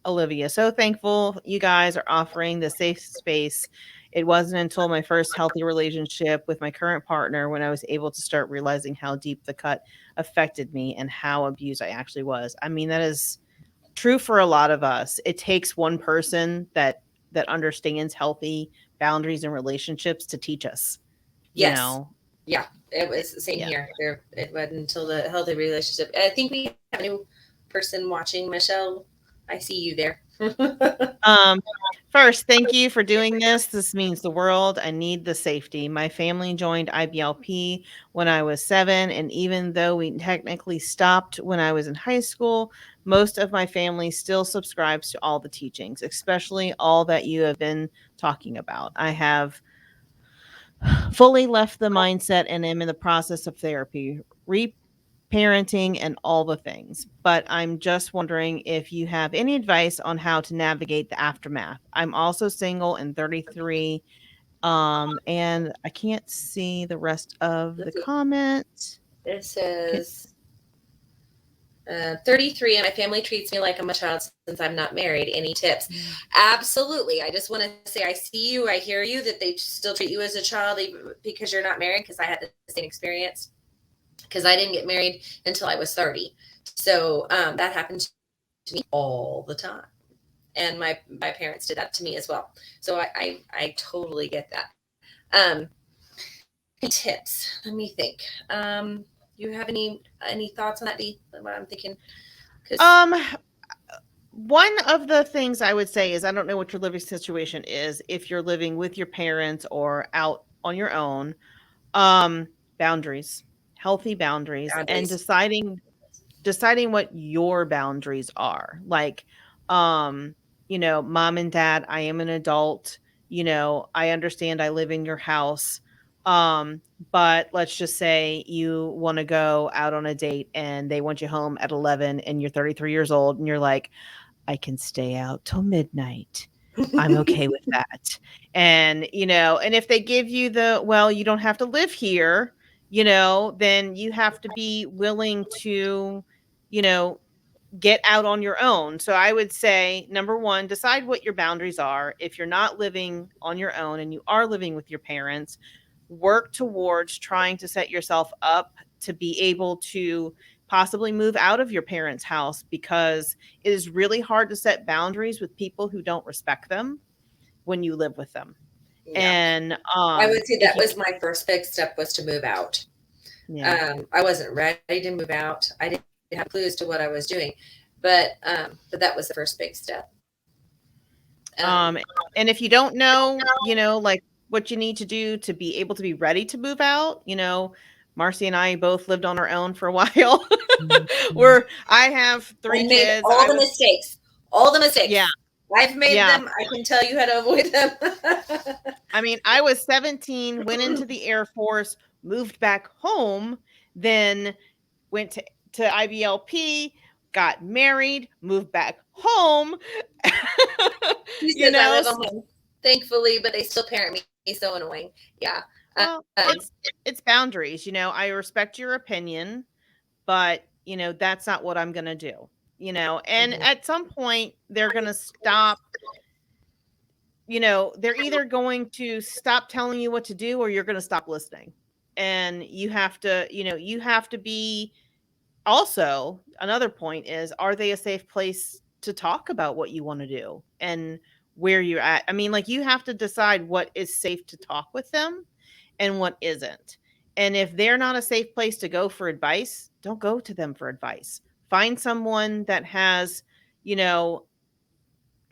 Olivia, so thankful you guys are offering the safe space. It wasn't until my first healthy relationship with my current partner when I was able to start realizing how deep the cut affected me and how abused I actually was. I mean, that is true for a lot of us. It takes one person that understands healthy boundaries and relationships to teach us, you yes, know. yeah, it was the same Yeah. here. It wasn't until the healthy relationship. I think we have a new person watching. Michelle, I see you there. Um First, thank you for doing this. This means the world. I need the safety. My family joined IBLP when I was 7, and even though we technically stopped when I was in high school, most of my family still subscribes to all the teachings, especially all that you have been talking about. I have fully left the mindset and am in the process of therapy, reparenting, and all the things. But I'm just wondering if you have any advice on how to navigate the aftermath. I'm also single and 33, and I can't see the rest of the comment. It Can, says 33, and my family treats me like I'm a child since I'm not married. Any tips? yeah. Absolutely. I just want to say I see you, I hear you, that they still treat you as a child even because you're not married, because I had the same experience, because I didn't get married until I was 30. So that happened to me all the time. And my parents did that to me as well. So I totally get that. Um, any tips? Let me think. You have any thoughts on that, Dee? What I'm thinking? Because Um, One of the things I would say is I don't know what your living situation is, if you're living with your parents or out on your own. Boundaries, healthy boundaries, and boundaries. deciding what your boundaries are. Like, um, mom and dad, I am an adult. I understand I live in your house. Um, but let's just say you want to go out on a date and they want you home at 11 and you're 33 years old and you're like, I can stay out till midnight. I'm okay with that. And if they give you well, you don't have to live here, then you have to be willing to, you know, get out on your own. So I would say, number one, decide what your boundaries are. If you're not living on your own and you are living with your parents, work towards trying to set yourself up to be able to possibly move out of your parents' house, because it is really hard to set boundaries with people who don't respect them when you live with them. Yeah, And I would say if that you was my first big step, was to move out. yeah. I wasn't ready to move out. I didn't have a clue as to what I was doing, but that was the first big step. Um, Um, and if you don't know, like what you need to do to be able to be ready to move out, Marcy and I both lived on our own for a while. Mhm. Where I have three I made kids. all I the was mistakes. All the Yeah, mistakes. I've made yeah. them. I can tell you how to avoid them. I mean, I was 17, went into the Air Force, moved back home, then went to IBLP, got married, moved back home. He you says I know, live alone, thankfully, but they still parent me. So annoying. Yeah. well, it's boundaries. I respect your opinion, but that's not what I'm going to do. And Mhm. at some point they're going to stop. They're either going to stop telling you what to do or you're going to stop listening. And you have to be. Also, another point is, are they a safe place to talk about what you want to do and where you're at? I mean, like, you have to decide what is safe to talk with them and what isn't. And if they're not a safe place to go for advice, don't go to them for advice. Find someone that has, you know,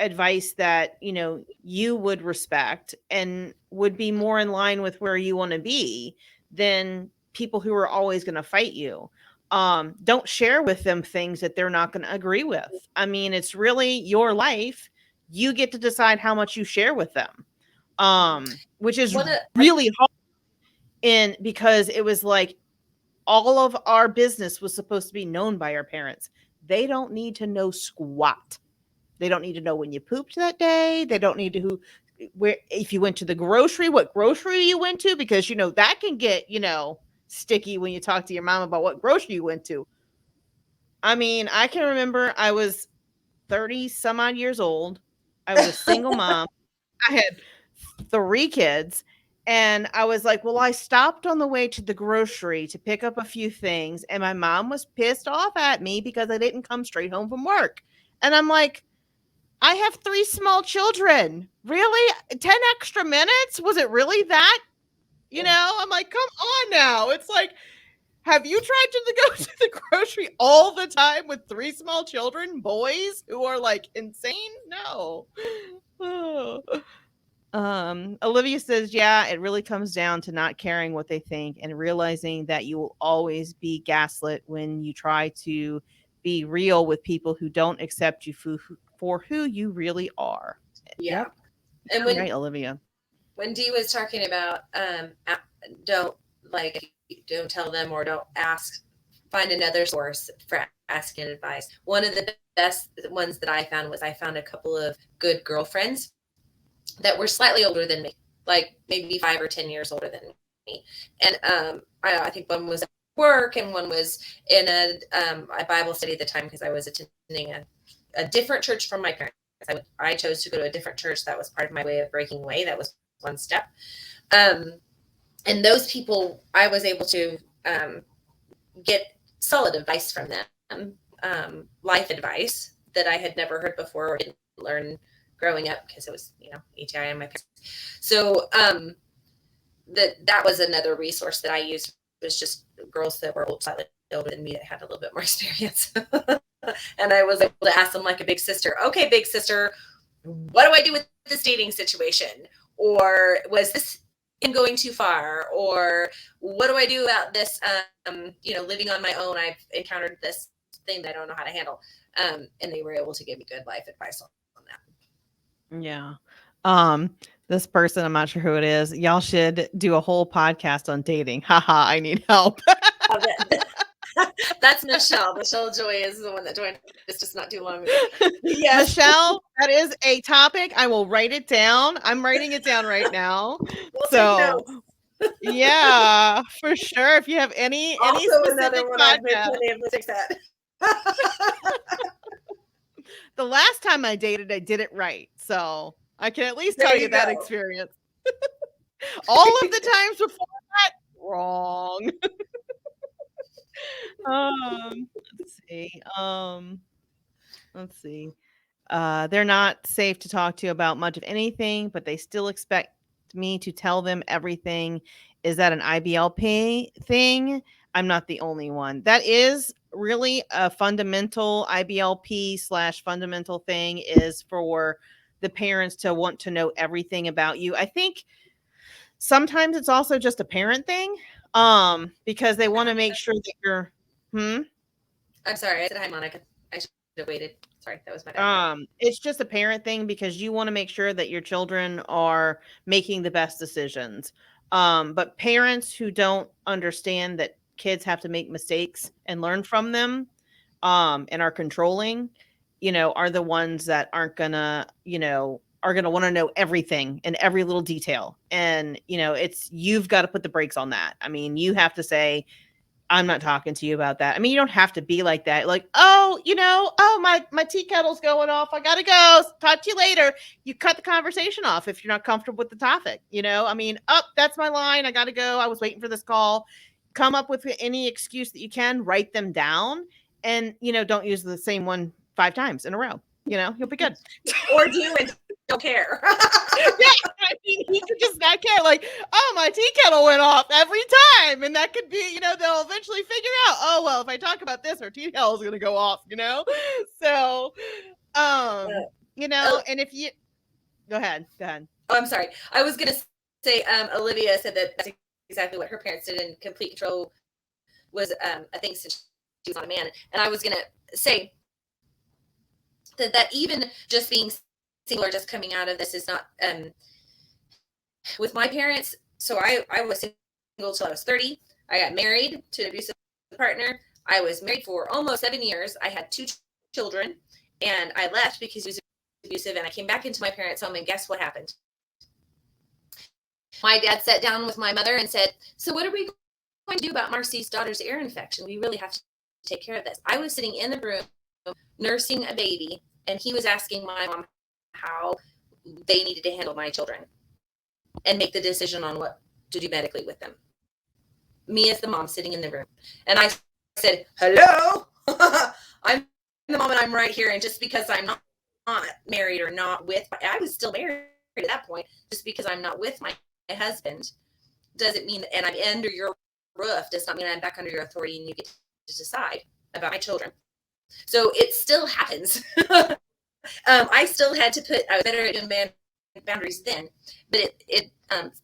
advice that, you would respect and would be more in line with where you want to be than people who are always going to fight you. don't share with them things that they're not going to agree with. I mean, it's really your life. You get to decide how much you share with them. Which is really hard because it was like all of our business was supposed to be known by our parents. They don't need to know squat. They don't need to know when you pooped that day. They don't need to where if you went to the grocery, what grocery you went to, because that can get, sticky when you talk to your mom about what grocery you went to. I mean, I can remember I was 30 some odd years old. I was a single mom. I had 3 kids. And I was like, well, I stopped on the way to the grocery to pick up a few things. And my mom was pissed off at me because I didn't come straight home from work. And I'm like, I have 3 small children. Really? 10 extra minutes? Was it really that? I'm like, come on now. It's like, have you tried to go to the grocery all the time with 3 small children, boys who are like insane? No. Olivia says, yeah, it really comes down to not caring what they think and realizing that you will always be gaslit when you try to be real with people who don't accept you for who you really are. Yeah. Yep. And when right, Olivia. When Dee was talking about don't tell them or don't ask, find another source for asking advice. One of the best ones that I found was I found a couple of good girlfriends that were slightly older than me, like maybe 5 or 10 years older than me. And I think one was at work and one was in a Bible study at the time because I was attending a different church from my parents. I chose to go to a different church. That was part of my way of breaking away. That was one step. And those people, I was able to get solid advice from them, life advice that I had never heard before or didn't learn growing up because it was, ATI and my parents. So that was another resource that I used, was just girls that were slightly older than me that had a little bit more experience. And I was able to ask them like a big sister, okay, big sister, what do I do with this dating situation? Or was this going too far? Or what do I do about this, living on my own? I've encountered this thing that I don't know how to handle. And they were able to give me good life advice on that. Yeah. This person, I'm not sure who it is. Y'all should do a whole podcast on dating. Haha, I need help. That's Michelle. Michelle Joy is the one that joined us just not too long ago. Yes. Michelle, that is a topic. I will write it down. I'm writing it down right now. So yeah, for sure. If you have any specific podcast. The last time I dated, I did it right. So I can at least tell you that experience. All of the times before that, wrong. Let's see. They're not safe to talk to about much of anything, but they still expect me to tell them everything. Is that an IBLP thing? I'm not the only one. That is really a fundamental IBLP / fundamental thing, is for the parents to want to know everything about you. I think sometimes it's also just a parent thing, because they want to make sure that you're. I'm sorry, I said hi, Monica. I should have waited. Sorry, that was my bad. It's just a parent thing because you want to make sure that your children are making the best decisions. But parents who don't understand that kids have to make mistakes and learn from them, and are controlling, are the ones that aren't gonna, are gonna want to know everything and every little detail. And you've got to put the brakes on that. I mean, you have to say, I'm not talking to you about that. I mean, you don't have to be like that. Like, my tea kettle's going off. I gotta go. Talk to you later. You cut the conversation off if you're not comfortable with the topic. I mean, that's my line. I gotta go. I was waiting for this call. Come up with any excuse that you can. Write them down, and don't use the same one 5 times in a row. You'll be good. Or do and don't care. Yeah, I mean, you could just not care. Like, my tea kettle went off every time, and that could be, they'll eventually figure out. Oh well, if I talk about this, our tea kettle is going to go off. So, and if you go ahead. Oh, I'm sorry. I was going to say, Olivia said that that's exactly what her parents did, and complete control was a thing since was not a man. And I was going to say that even just being single or just coming out of this is not, with my parents. So I was single till I was 30. I got married to an abusive partner. I was married for almost 7 years. I had 2 children, and I left because he was abusive, and I came back into my parents' home, and guess what happened? My dad sat down with my mother and said, so what are we going to do about Marcy's daughter's ear infection? We really have to take care of this. I was sitting in the room nursing a baby, and he was asking my mom how they needed to handle my children and make the decision on what to do medically with them. Me as the mom sitting in the room. And I said, hello, I'm the mom and I'm right here. And just because I'm not married or not with, I was still married at that point, just because I'm not with my husband doesn't mean, and I'm under your roof, does not mean I'm back under your authority and you get to decide about my children. So it still happens. I still had to I was better at doing boundaries then, but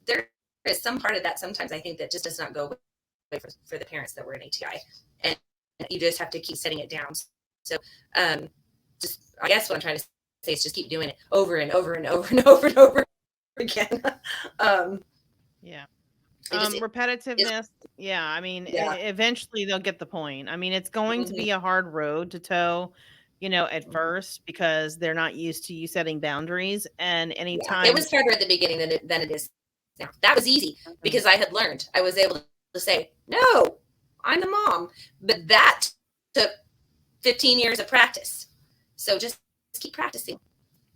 there is some part of that sometimes I think that just does not go away for the parents that were in ATI, and you just have to keep setting it down. So just, I guess what I'm trying to say is just keep doing it over and over and over and over and over again. Repetitiveness. I mean, eventually they'll get the point. I mean, it's going to be a hard road to toe, at first, because they're not used to you setting boundaries. And anytime it was harder at the beginning than it is now. That was easy because I had learned. I was able to say, no, I'm the mom. But that took 15 years of practice. So just keep practicing.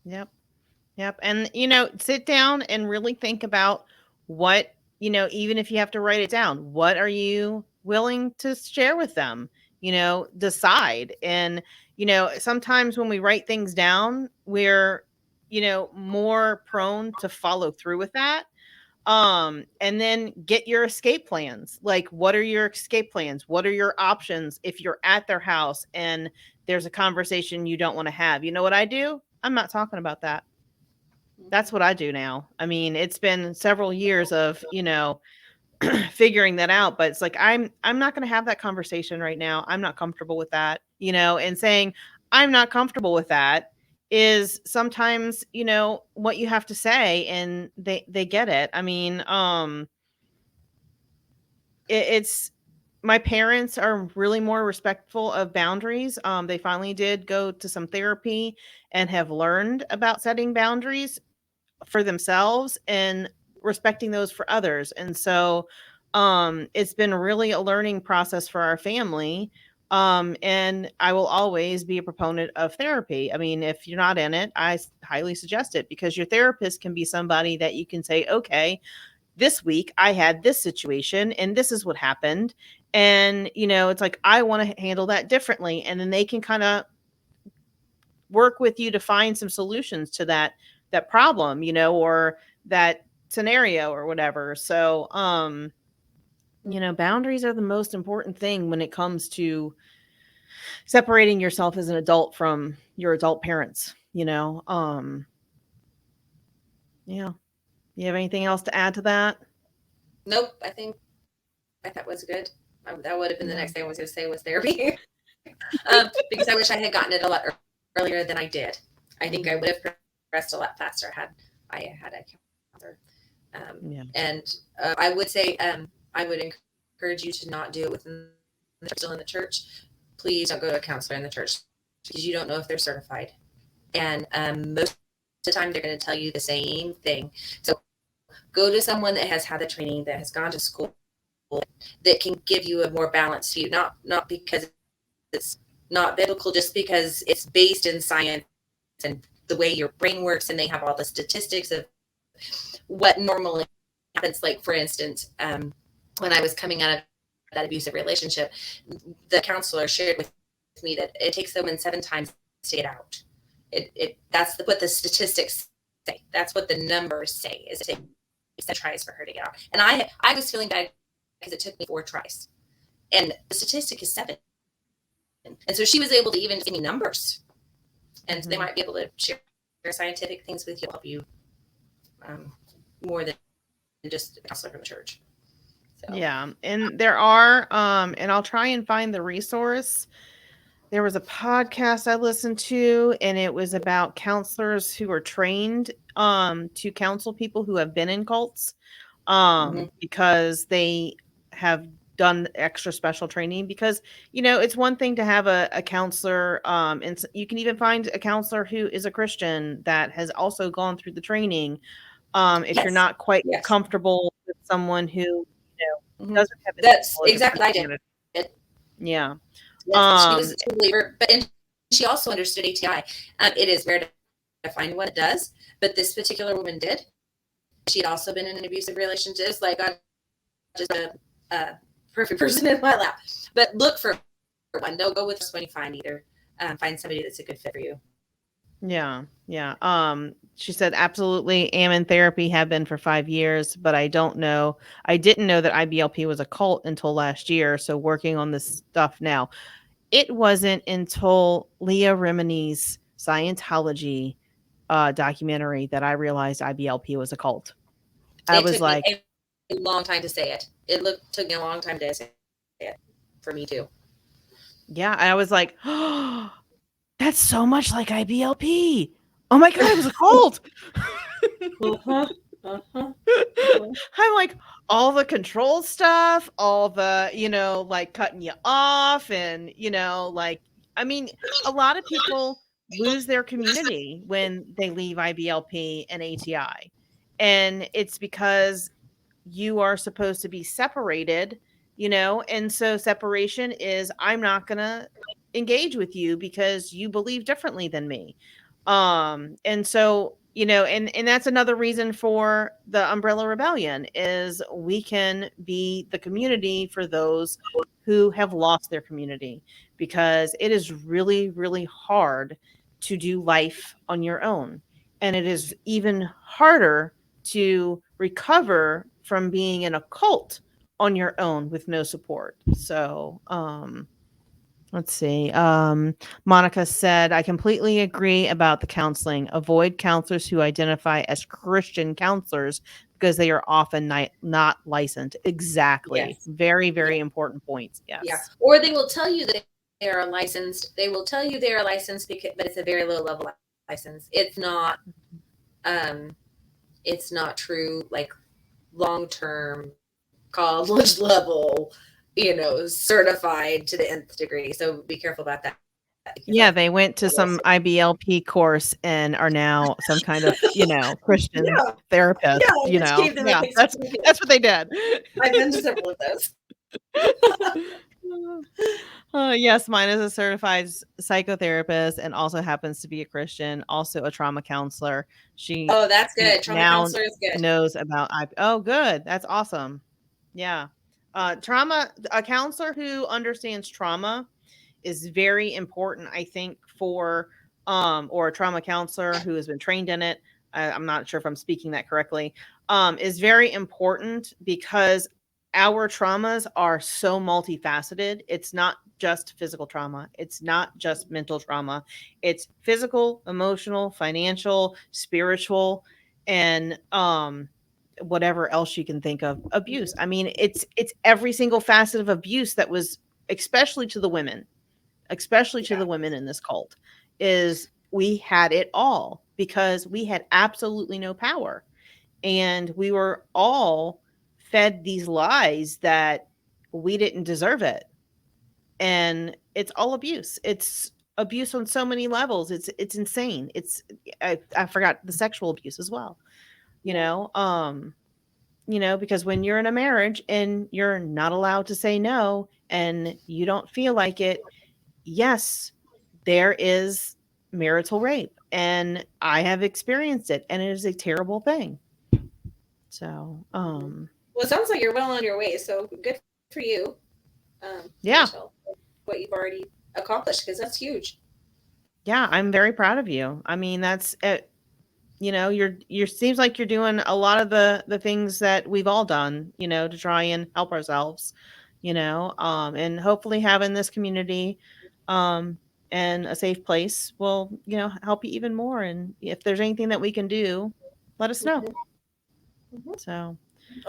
Yep. And, sit down and really think about what, even if you have to write it down, what are you willing to share with them? Decide. And, sometimes when we write things down, we're, more prone to follow through with that. And then get your escape plans. Like, what are your escape plans? What are your options if you're at their house and there's a conversation you don't want to have? You know what I do? I'm not talking about that. That's what I do now. I mean, it's been several years of, figuring that out, but it's like, I'm not going to have that conversation right now. I'm not comfortable with that, and saying I'm not comfortable with that is sometimes, what you have to say, and they get it. I mean, it's my parents are really more respectful of boundaries. They finally did go to some therapy and have learned about setting boundaries for themselves and respecting those for others. And so it's been really a learning process for our family. And I will always be a proponent of therapy. I mean, if you're not in it, I highly suggest it, because your therapist can be somebody that you can say, okay, this week I had this situation and this is what happened. And, it's like, I want to handle that differently. And then they can kind of work with you to find some solutions to that problem, or that scenario or whatever. So, boundaries are the most important thing when it comes to separating yourself as an adult from your adult parents, yeah. You have anything else to add to that? Nope. I think that was good. That would have been the next thing I was going to say was therapy. Because I wish I had gotten it a lot earlier than I did. I think I would have progressed a lot faster had I had a counselor. And I would say I would encourage you to not do it still in the church. Please don't go to a counselor in the church, because you don't know if they're certified. And most of the time they're going to tell you the same thing. So go to someone that has had the training, that has gone to school, that can give you a more balanced view, not because it's not biblical, just because it's based in science and the way your brain works, and they have all the statistics of what normally happens. Like, for instance, when I was coming out of that abusive relationship, the counselor shared with me that it takes someone 7 times to get out. That's what the statistics say. That's what the numbers say, is it takes 7 tries for her to get out. And I was feeling bad because it took me 4 tries. And the statistic is 7. And so she was able to even give me numbers. And they might be able to share scientific things with you, help you more than just a counselor from the church. So Yeah, and there are and I'll try and find the resource. There was a podcast I listened to, and it was about counselors who are trained to counsel people who have been in cults, mhm. because they have done extra special training. Because it's one thing to have a counselor, and you can even find a counselor who is a Christian that has also gone through the training, if you're Yes, not quite yes. comfortable with someone who Mhm. doesn't have the same That's knowledge of exactly what I did. Christianity. Yeah. Yes, she was um a true believer, but and she also understood ATI. It is rare to find one that does, but this particular woman did. She had also been in an abusive relationship. It's like I'm just a perfect person in my lap. But look for one. Don't go with this one you find either. Find somebody that's a good fit for you. Yeah, yeah. She said, absolutely, am in therapy, have been for 5 years, but I didn't know that IBLP was a cult until last year. So working on this stuff now. It wasn't until Leah Remini's Scientology documentary that I realized IBLP was a cult. I It was took me like, a long time to say it. Took me a long time to say it. For me too. yeah, I was like, oh, that's so much like IBLP. Oh my God, it was a cult. Uh-huh. Uh-huh. I'm like, all the control stuff, all the, like cutting you off, and, like, I mean, a lot of people lose their community when they leave IBLP and ATI. And it's because you are supposed to be separated, and so separation is, I'm not going to engage with you because you believe differently than me. And so, and that's another reason for the Umbrella Rebellion, is we can be the community for those who have lost their community, because it is really, really hard to do life on your own. And it is even harder to recover from being in a cult on your own with no support. So, let's see. Monica said, I completely agree about the counseling. Avoid counselors who identify as Christian counselors because they are often not licensed. Exactly. Yes. Very, Yeah. very important points. Yeah. Yes. Or they will tell you that they are licensed. They will tell you they are licensed but it's a very low level license. Um it's not true like long term college level, certified to the nth degree. So be careful about that because Yeah, they went to some IBLP course and are now some kind of, Christian yeah, therapist, yeah, which gave them a Yeah, fixed that's what they did. I've been to several of those. Yes, mine is a certified psychotherapist and also happens to be a Christian, also a trauma counselor. She Oh, that's good. Trauma now counselor is good. knows about Oh, good. That's awesome. Yeah. A counselor who understands trauma is very important, I think, for or a trauma counselor who has been trained in it. I'm not sure if I'm speaking that correctly. Is very important because our traumas are so multifaceted. It's not just physical trauma. It's not just mental trauma. It's physical, emotional, financial, spiritual, and whatever else you can think of. Abuse. I mean, it's every single facet of abuse that was, especially to the women, especially to Yeah. the women in this cult, is we had it all because we had absolutely no power. And we were all fed these lies that we didn't deserve it. And it's all abuse. It's abuse on so many levels. It's insane. I forgot the sexual abuse as well. You Yeah. know, because when you're in a marriage and you're not allowed to say no and you don't feel like it, yes, there is marital rape, and I have experienced it, and it is a terrible thing. So, Well, it sounds like you're well on your way. So good for you, yeah, Rachel, what you've already accomplished because that's huge. yeah, I'm very proud of you. I mean, that's it. You're seems like you're doing a lot of the things that we've all done, to try and help ourselves, and hopefully having this community, um, and a safe place will, help you even more. And if there's anything that we can do, let us know. Mm-hmm. Mm-hmm. So.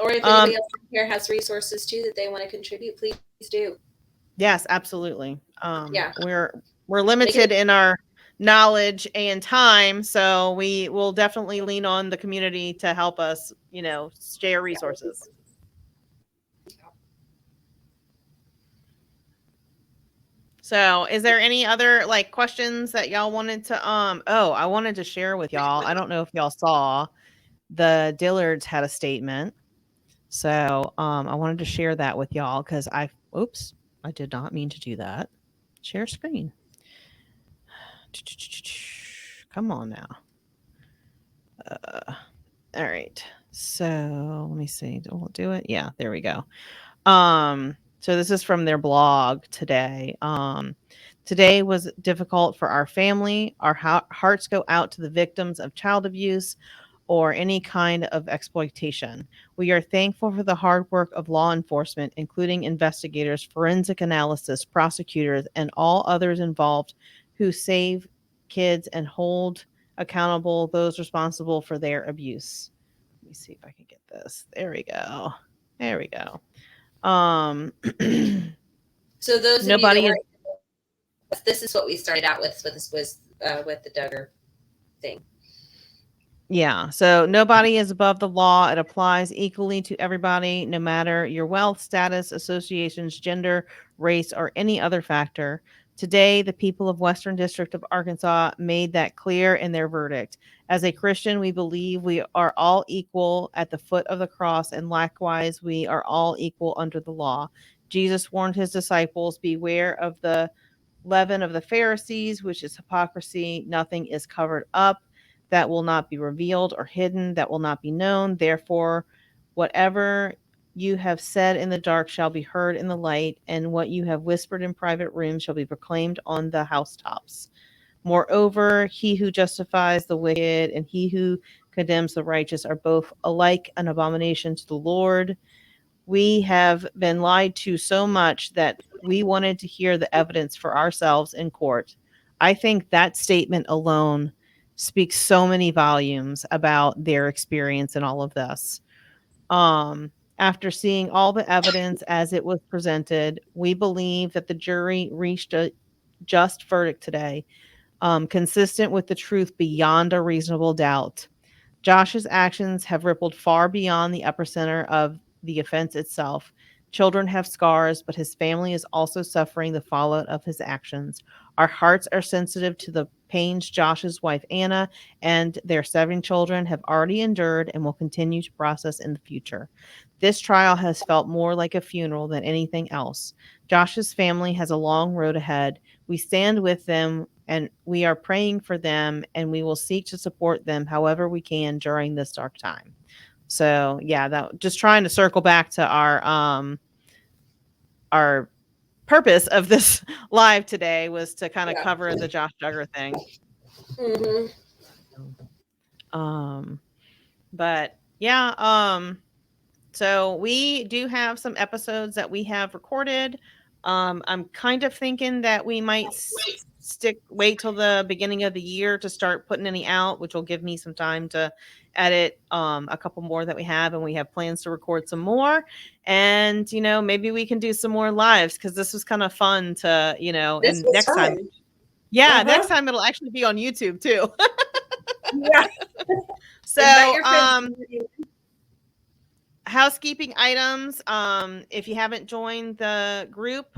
Or if anybody else here has resources too that they want to contribute, please do. Yes, absolutely. Yeah. We're limited in our knowledge and time, so we will definitely lean on the community to help us, share resources. So, is there any other questions that y'all wanted to I wanted to share with y'all. I don't know if y'all saw the Dillards had a statement. So, I wanted to share that with y'all cuz I did not mean to do that. Share screen. Come on now. All right. So, let me see. Will it do it? Yeah, there we go. So this is from their blog today. Today was difficult for our family. Our hearts go out to the victims of child abuse or any kind of exploitation. We are thankful for the hard work of law enforcement, including investigators, forensic analysis, prosecutors, and all others involved who save kids and hold accountable those responsible for their abuse. Let me see if I can get this. There we go. There we go. So those nobody of you that this is what we started out with. So this was with the Duggar thing. Yeah. So nobody is above the law. It applies equally to everybody, no matter your wealth, status, associations, gender, race, or any other factor. Today, the people of Western District of Arkansas made that clear in their verdict. As a Christian, we believe we are all equal at the foot of the cross, and likewise, we are all equal under the law. Jesus warned his disciples, beware of the leaven of the Pharisees, which is hypocrisy. Nothing is covered up that will not be revealed, or hidden that will not be known. Therefore, whatever you have said in the dark shall be heard in the light, and what you have whispered in private rooms shall be proclaimed on the housetops. Moreover, he who justifies the wicked and he who condemns the righteous are both alike an abomination to the Lord. We have been lied to so much that we wanted to hear the evidence for ourselves in court. I think that statement alone speaks so many volumes about their experience in all of this. After seeing all the evidence as it was presented, we believe that the jury reached a just verdict today, consistent with the truth beyond a reasonable doubt. Josh's actions have rippled far beyond the epicenter of the offense itself. Children have scars, but his family is also suffering the fallout of his actions. Our hearts are sensitive to the pains Josh's wife Anna and their 7 children have already endured and will continue to process in the future. This trial has felt more like a funeral than anything else. Josh's family has a long road ahead. We stand with them and we are praying for them, and we will seek to support them however we can during this dark time. So yeah, that just trying to circle back to our purpose of this live today was to kind of cover the Josh Duggar thing. Mm-hmm. But yeah, so we do have some episodes that we have recorded. I'm kind of thinking that we might wait till the beginning of the year to start putting any out, which will give me some time to edit a couple more that we have, and we have plans to record some more. And maybe we can do some more lives, because this was kind of fun to This and was next fun. time next time it'll actually be on YouTube too. Yeah. So housekeeping items. If you haven't joined the group,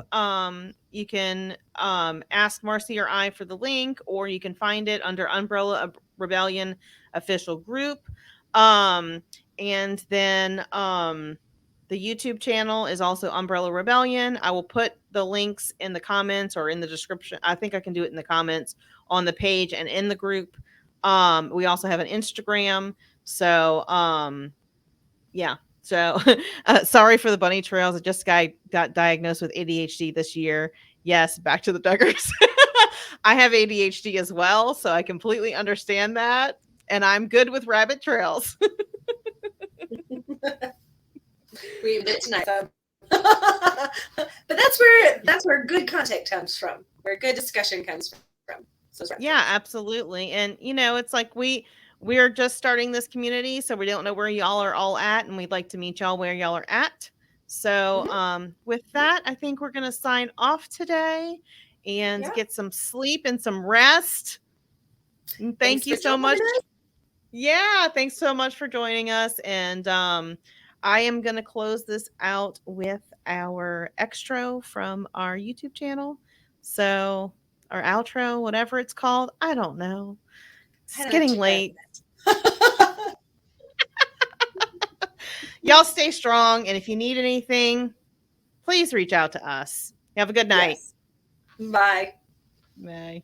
you can ask Marcy or I for the link, or you can find it under Umbrella Rebellion official group. And then the YouTube channel is also Umbrella Rebellion. I will put the links in the comments or in the description. I think I can do it in the comments on the page and in the group. We also have an Instagram. So yeah. So sorry for the bunny trails. I just got diagnosed with ADHD this year. Yes, back to the Duggars. I have ADHD as well, so I completely understand that. And I'm good with rabbit trails. We did it tonight. But that's where good content comes from, where good discussion comes from. So yeah, absolutely. And it's like we we are just starting this community, so we don't know where y'all are all at, and we'd like to meet y'all where y'all are at. So with that, I think we're going to sign off today and get some sleep and some rest. And thank you so much. Yeah, thanks so much for joining us. And I am going to close this out with our extra from our YouTube channel. So, our outro, whatever it's called, I don't know. It's getting late. Y'all stay strong. And if you need anything, please reach out to us. Have a good night. Yes. Bye. Bye.